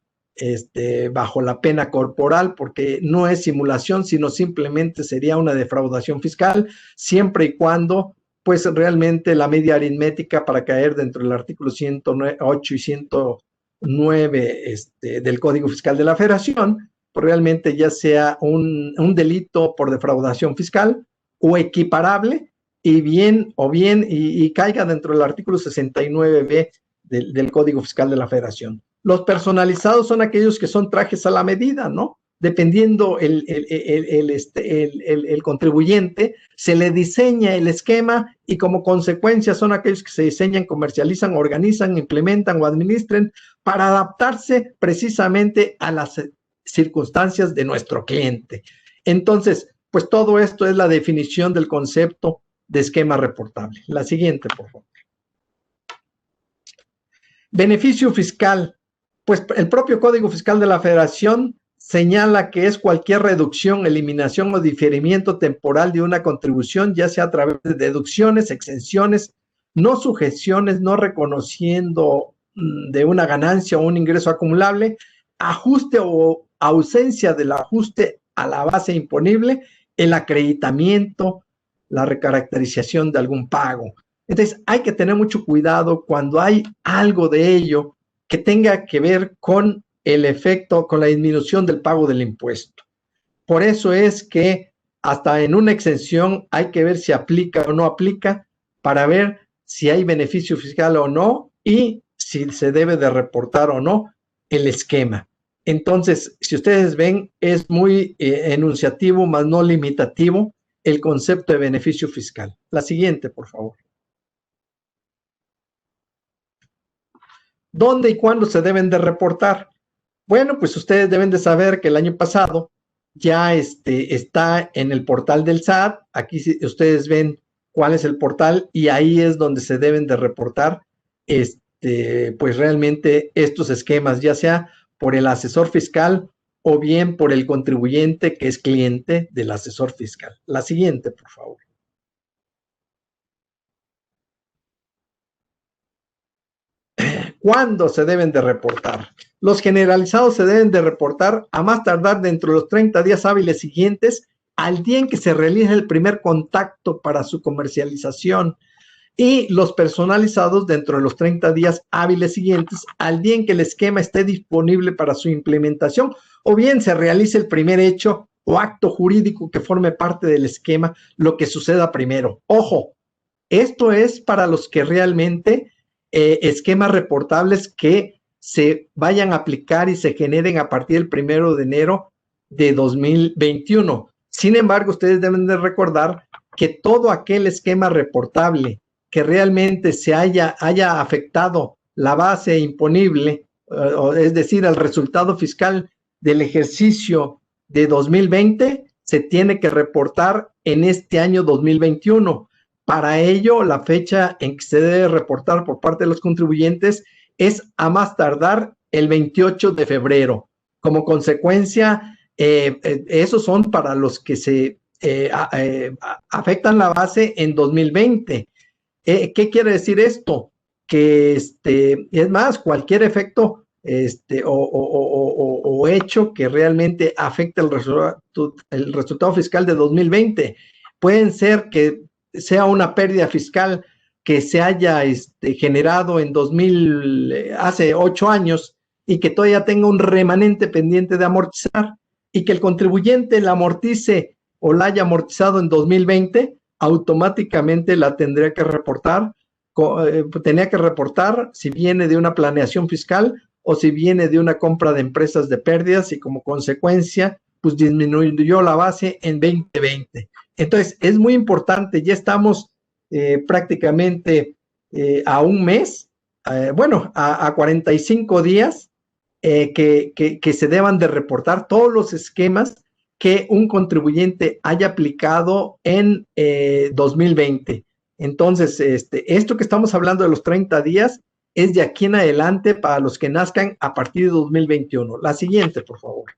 bajo la pena corporal porque no es simulación, sino simplemente sería una defraudación fiscal, siempre y cuando pues realmente la media aritmética para caer dentro del artículo 108 y 109 del Código Fiscal de la Federación, pues realmente ya sea un delito por defraudación fiscal o equiparable y caiga dentro del artículo 69B del Código Fiscal de la Federación. Los personalizados son aquellos que son trajes a la medida, ¿no? Dependiendo el contribuyente, se le diseña el esquema y como consecuencia son aquellos que se diseñan, comercializan, organizan, implementan o administren para adaptarse precisamente a las circunstancias de nuestro cliente. Entonces, pues todo esto es la definición del concepto de esquema reportable. La siguiente, por favor. Beneficio fiscal. Pues el propio Código Fiscal de la Federación señala que es cualquier reducción, eliminación o diferimiento temporal de una contribución, ya sea a través de deducciones, exenciones, no sujeciones, no reconociendo de una ganancia o un ingreso acumulable, ajuste o ausencia del ajuste a la base imponible, el acreditamiento, la recaracterización de algún pago. Entonces, hay que tener mucho cuidado cuando hay algo de ello que tenga que ver con el efecto, con la disminución del pago del impuesto. Por eso es que hasta en una exención hay que ver si aplica o no aplica para ver si hay beneficio fiscal o no y si se debe de reportar o no el esquema. Entonces, si ustedes ven, es muy enunciativo, más no limitativo, el concepto de beneficio fiscal. La siguiente, por favor. ¿Dónde y cuándo se deben de reportar? Bueno, pues ustedes deben de saber que el año pasado ya está en el portal del SAT. Aquí ustedes ven cuál es el portal y ahí es donde se deben de reportar pues realmente estos esquemas, ya sea por el asesor fiscal o bien por el contribuyente que es cliente del asesor fiscal. La siguiente, por favor. ¿Cuándo se deben de reportar? Los generalizados se deben de reportar a más tardar dentro de los 30 días hábiles siguientes al día en que se realice el primer contacto para su comercialización, y los personalizados dentro de los 30 días hábiles siguientes al día en que el esquema esté disponible para su implementación, o bien se realice el primer hecho o acto jurídico que forme parte del esquema, lo que suceda primero. Ojo, esto es para los que realmente esquemas reportables que se vayan a aplicar y se generen a partir del 1 de enero de 2021. Sin embargo, ustedes deben de recordar que todo aquel esquema reportable que realmente se haya afectado la base imponible, es decir, el resultado fiscal del ejercicio de 2020, se tiene que reportar en este año 2021. Para ello, la fecha en que se debe reportar por parte de los contribuyentes es a más tardar el 28 de febrero. Como consecuencia, esos son para los que se afectan la base en 2020. ¿Qué quiere decir esto? Que es más, cualquier efecto o hecho que realmente afecte el resultado fiscal de 2020. Pueden ser que sea una pérdida fiscal que se haya generado en hace 8 años y que todavía tenga un remanente pendiente de amortizar y que el contribuyente la amortice o la haya amortizado en 2020, automáticamente la tendría que reportar. Tenía que reportar si viene de una planeación fiscal o si viene de una compra de empresas de pérdidas y como consecuencia, pues disminuyó la base en 2020. Entonces, es muy importante, ya estamos prácticamente a un mes, a 45 días que se deban de reportar todos los esquemas que un contribuyente haya aplicado en 2020. Entonces, esto que estamos hablando de los 30 días es de aquí en adelante para los que nazcan a partir de 2021. La siguiente, por favor.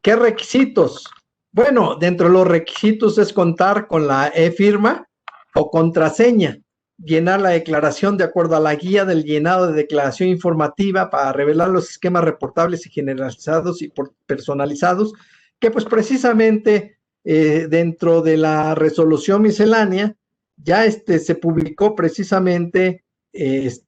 ¿Qué requisitos? Bueno, dentro de los requisitos es contar con la e-firma o contraseña, llenar la declaración de acuerdo a la guía del llenado de declaración informativa para revelar los esquemas reportables y generalizados y personalizados, que pues precisamente dentro de la resolución miscelánea ya se publicó precisamente las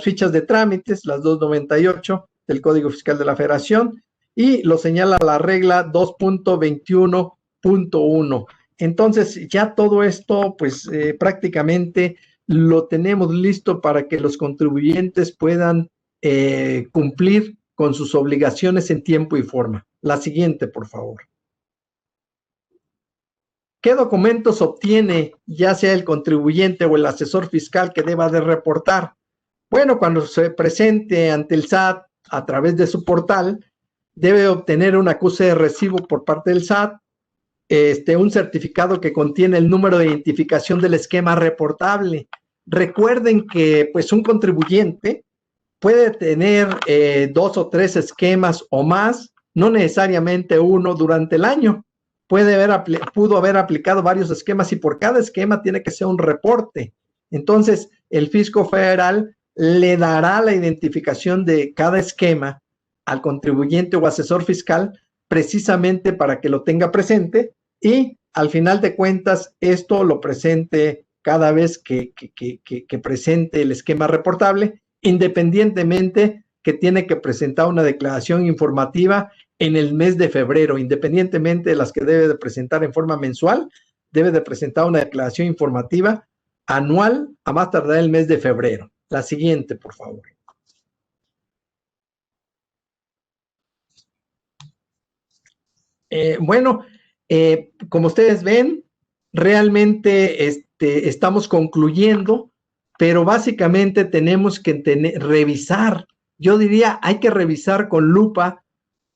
fichas de trámites, las 298 del Código Fiscal de la Federación, y lo señala la regla 2.21.1. Entonces, ya todo esto, pues prácticamente lo tenemos listo para que los contribuyentes puedan cumplir con sus obligaciones en tiempo y forma. La siguiente, por favor. ¿Qué documentos obtiene ya sea el contribuyente o el asesor fiscal que deba de reportar? Bueno, cuando se presente ante el SAT a través de su portal, debe obtener un acuse de recibo por parte del SAT, un certificado que contiene el número de identificación del esquema reportable. Recuerden que pues un contribuyente puede tener 2 o 3 esquemas o más, no necesariamente uno durante el año. Pudo haber aplicado varios esquemas y por cada esquema tiene que ser un reporte. Entonces, el fisco federal le dará la identificación de cada esquema al contribuyente o asesor fiscal precisamente para que lo tenga presente y al final de cuentas esto lo presente cada vez que presente el esquema reportable, independientemente que tiene que presentar una declaración informativa en el mes de febrero, independientemente de las que debe de presentar en forma mensual, debe de presentar una declaración informativa anual a más tardar el mes de febrero. La siguiente, por favor. Como ustedes ven, realmente estamos concluyendo, pero básicamente tenemos que revisar, yo diría, hay que revisar con lupa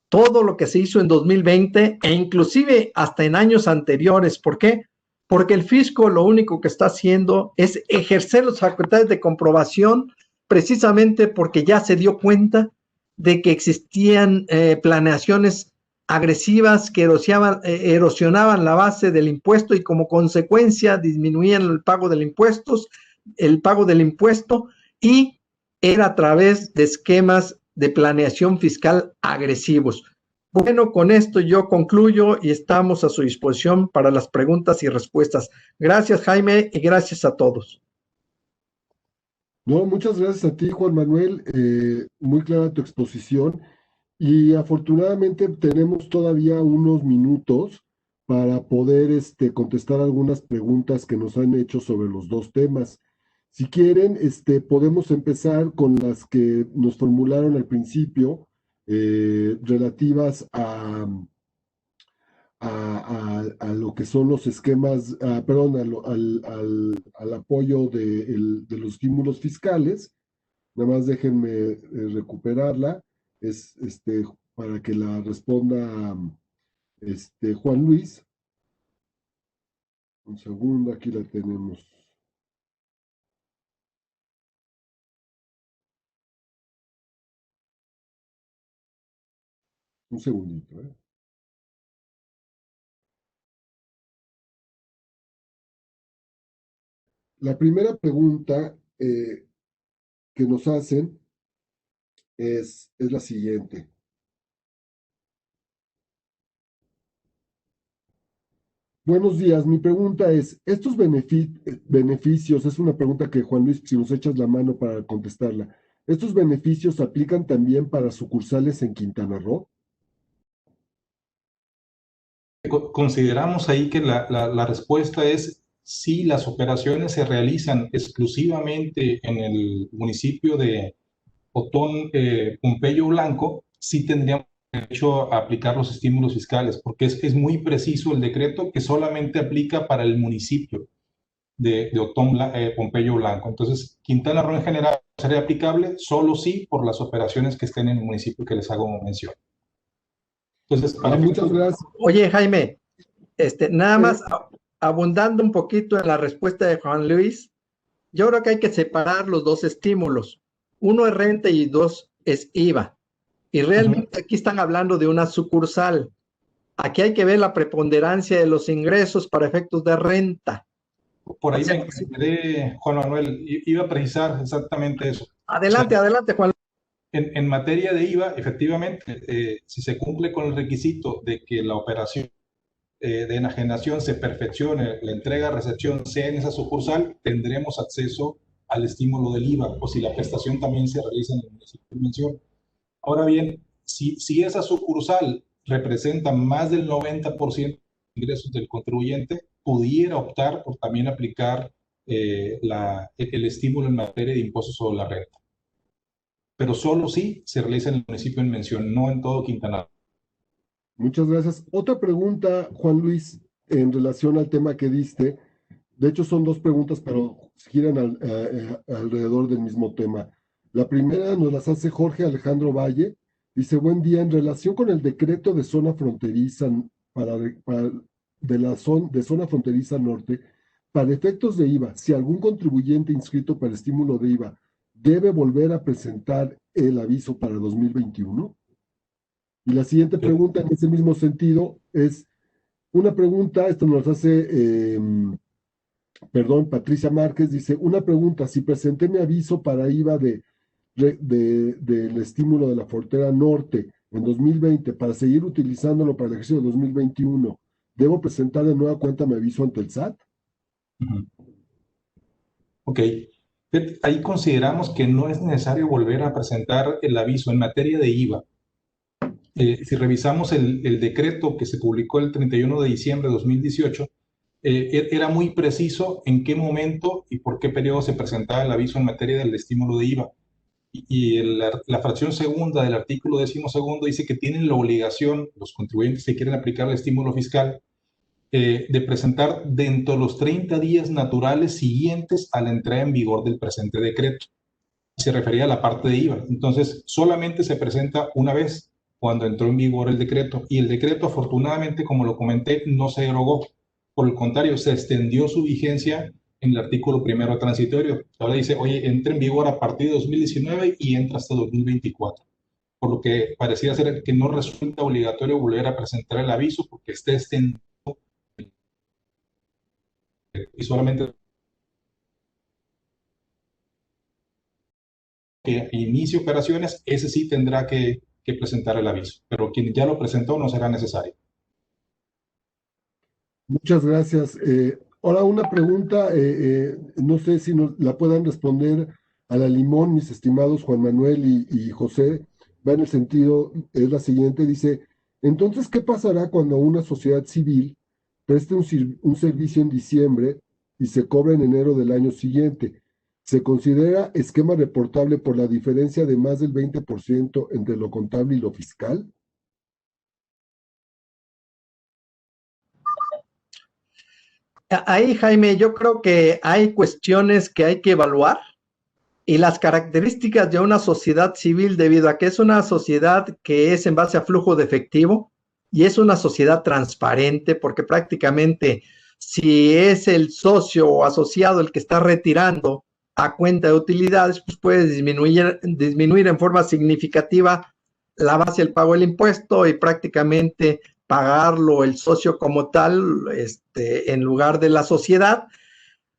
todo lo que se hizo en 2020 e inclusive hasta en años anteriores. ¿Por qué? Porque el fisco lo único que está haciendo es ejercer las facultades de comprobación precisamente porque ya se dio cuenta de que existían planeaciones agresivas que erosionaban la base del impuesto y como consecuencia disminuían el pago del impuesto y era a través de esquemas de planeación fiscal agresivos. Bueno, con esto yo concluyo y estamos a su disposición para las preguntas y respuestas. Gracias, Jaime, y gracias a todos. No, muchas gracias a ti, Juan Manuel. Muy clara tu exposición. Y afortunadamente tenemos todavía unos minutos para poder contestar algunas preguntas que nos han hecho sobre los dos temas. Si quieren, podemos empezar con las que nos formularon al principio, relativas a lo que son los esquemas, perdón, al apoyo de los estímulos fiscales. Nada más déjenme recuperarla. Es para que la responda Juan Luis. Un segundo, aquí la tenemos. Un segundito, ¿eh? La primera pregunta que nos hacen es la siguiente. Buenos días, mi pregunta es, ¿estos beneficios, es una pregunta que Juan Luis, si nos echas la mano para contestarla, ¿estos beneficios aplican también para sucursales en Quintana Roo? Consideramos ahí que la respuesta es sí, las operaciones se realizan exclusivamente en el municipio de Otón, Pompeyo Blanco, sí tendríamos derecho a aplicar los estímulos fiscales, porque es muy preciso el decreto que solamente aplica para el municipio de Otón, Pompeyo Blanco. Entonces, Quintana Roo en general sería aplicable solo sí por las operaciones que estén en el municipio que les hago mención. Entonces, muchas gracias. Oye, Jaime, nada más abundando un poquito en la respuesta de Juan Luis, yo creo que hay que separar los dos estímulos. Uno es renta y dos es IVA. Y realmente aquí están hablando de una sucursal. Aquí hay que ver la preponderancia de los ingresos para efectos de renta. Por ahí me quedé, Juan Manuel, iba a precisar exactamente eso. Adelante, adelante, Juan. En materia de IVA, efectivamente, si se cumple con el requisito de que la operación de enajenación se perfeccione, la entrega-recepción sea en esa sucursal, tendremos acceso al estímulo del IVA, o si la prestación también se realiza en el municipio de mención. Ahora bien, si esa sucursal representa más del 90% de ingresos del contribuyente, pudiera optar por también aplicar el estímulo en materia de impuestos sobre la renta. Pero solo si se realiza en el municipio en mención, no en todo Quintana Roo. Muchas gracias. Otra pregunta, Juan Luis, en relación al tema que diste. De hecho, son dos preguntas, pero giran alrededor del mismo tema. La primera nos las hace Jorge Alejandro Valle Dice, buen día, en relación con el decreto de zona fronteriza de zona fronteriza norte, para efectos de IVA, si algún contribuyente inscrito para estímulo de IVA debe volver a presentar el aviso para 2021. Y la siguiente pregunta en ese mismo sentido es una pregunta, esto nos hace, Patricia Márquez, dice, una pregunta, si presenté mi aviso para IVA del estímulo de la frontera norte en 2020 para seguir utilizándolo para el ejercicio de 2021, ¿debo presentar de nueva cuenta mi aviso ante el SAT? Ok. Ahí consideramos que no es necesario volver a presentar el aviso en materia de IVA. Si revisamos el decreto que se publicó el 31 de diciembre de 2018, era muy preciso en qué momento y por qué periodo se presentaba el aviso en materia del estímulo de IVA. La fracción segunda del artículo 12º dice que tienen la obligación, los contribuyentes que quieren aplicar el estímulo fiscal, de presentar dentro de los 30 días naturales siguientes a la entrada en vigor del presente decreto. Se refería a la parte de IVA. Entonces, solamente se presenta una vez cuando entró en vigor el decreto. Y el decreto, afortunadamente, como lo comenté, no se derogó. Por el contrario, se extendió su vigencia en el artículo primero transitorio. Ahora dice, oye, entra en vigor a partir de 2019 y entra hasta 2024. Por lo que parecía ser que no resulta obligatorio volver a presentar el aviso porque esté extendido y solamente que inicie operaciones, ese sí tendrá que presentar el aviso. Pero quien ya lo presentó no será necesario. Muchas gracias. Ahora una pregunta, no sé si nos la puedan responder a la limón, mis estimados Juan Manuel y José. Va en el sentido, es la siguiente, dice, entonces, ¿qué pasará cuando una sociedad civil preste un servicio en diciembre y se cobra en enero del año siguiente? ¿Se considera esquema reportable por la diferencia de más del 20% entre lo contable y lo fiscal? Ahí, Jaime, yo creo que hay cuestiones que hay que evaluar y las características de una sociedad civil, debido a que es una sociedad que es en base a flujo de efectivo y es una sociedad transparente, porque prácticamente si es el socio o asociado el que está retirando a cuenta de utilidades, pues puede disminuir en forma significativa la base del pago del impuesto y prácticamente pagarlo el socio como tal, en lugar de la sociedad.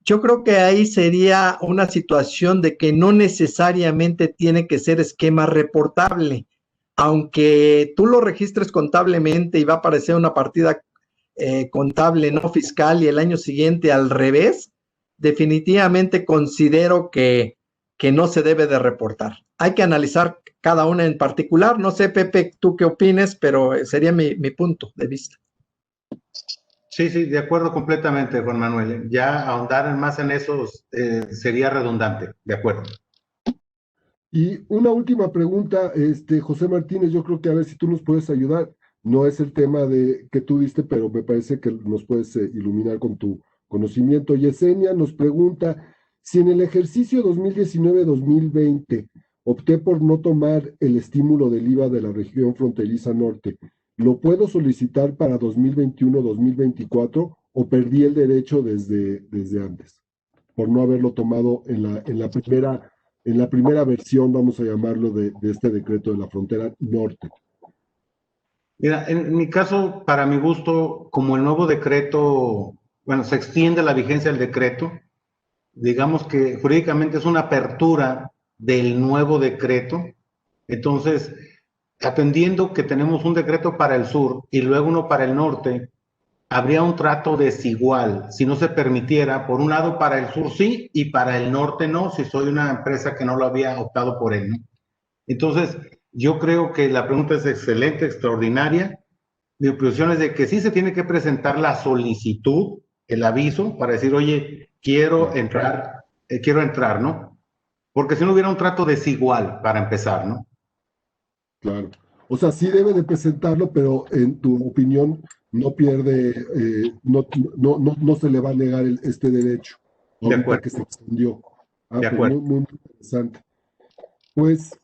Yo creo que ahí sería una situación de que no necesariamente tiene que ser esquema reportable. Aunque tú lo registres contablemente y va a aparecer una partida contable no fiscal y el año siguiente al revés, definitivamente considero que no se debe de reportar. Hay que analizar cada una en particular. No sé, Pepe, tú qué opines, pero sería mi punto de vista. Sí, de acuerdo completamente, Juan Manuel. Ya ahondar más en eso sería redundante, de acuerdo. Y una última pregunta, José Martínez, yo creo que a ver si tú nos puedes ayudar. No es el tema que tú diste, pero me parece que nos puedes iluminar con tu conocimiento. Yesenia nos pregunta, si en el ejercicio 2019-2020 opté por no tomar el estímulo del IVA de la región fronteriza norte, ¿lo puedo solicitar para 2021-2024 o perdí el derecho desde antes por no haberlo tomado en la primera versión, vamos a llamarlo, de este decreto de la frontera norte? Mira, en mi caso, para mi gusto, como el nuevo decreto, bueno, se extiende la vigencia del decreto, digamos que jurídicamente es una apertura del nuevo decreto. Entonces, atendiendo que tenemos un decreto para el sur y luego uno para el norte, habría un trato desigual si no se permitiera, por un lado para el sur sí y para el norte no, si soy una empresa que no lo había optado por él, ¿no? Entonces, yo creo que la pregunta es excelente, extraordinaria. Mi opinión es de que sí se tiene que presentar la solicitud, el aviso, para decir, oye, quiero entrar, ¿no? Porque si no hubiera un trato desigual para empezar, ¿no? Claro. O sea, sí debe de presentarlo, pero en tu opinión no pierde, no se le va a negar este derecho, ahorita que se extendió. De acuerdo. Muy, muy interesante. Pues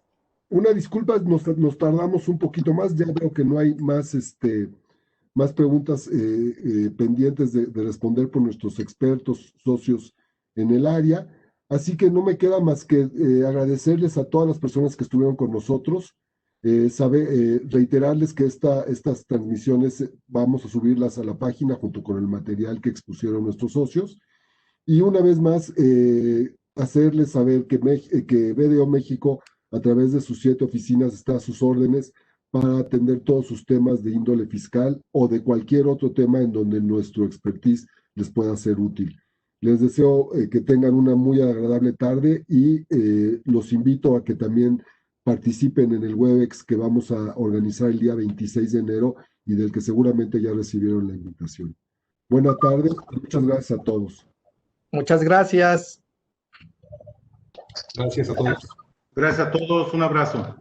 Una disculpa, nos tardamos un poquito más, ya veo que no hay más, más preguntas pendientes de responder por nuestros expertos, socios en el área. Así que no me queda más que agradecerles a todas las personas que estuvieron con nosotros, reiterarles que estas transmisiones vamos a subirlas a la página junto con el material que expusieron nuestros socios. Y una vez más, hacerles saber que BDO México, a través de sus 7 oficinas, está a sus órdenes para atender todos sus temas de índole fiscal o de cualquier otro tema en donde nuestro expertise les pueda ser útil. Les deseo que tengan una muy agradable tarde y los invito a que también participen en el Webex que vamos a organizar el día 26 de enero y del que seguramente ya recibieron la invitación. Buena tarde y muchas gracias a todos. Muchas gracias. Gracias a todos. Gracias a todos, un abrazo.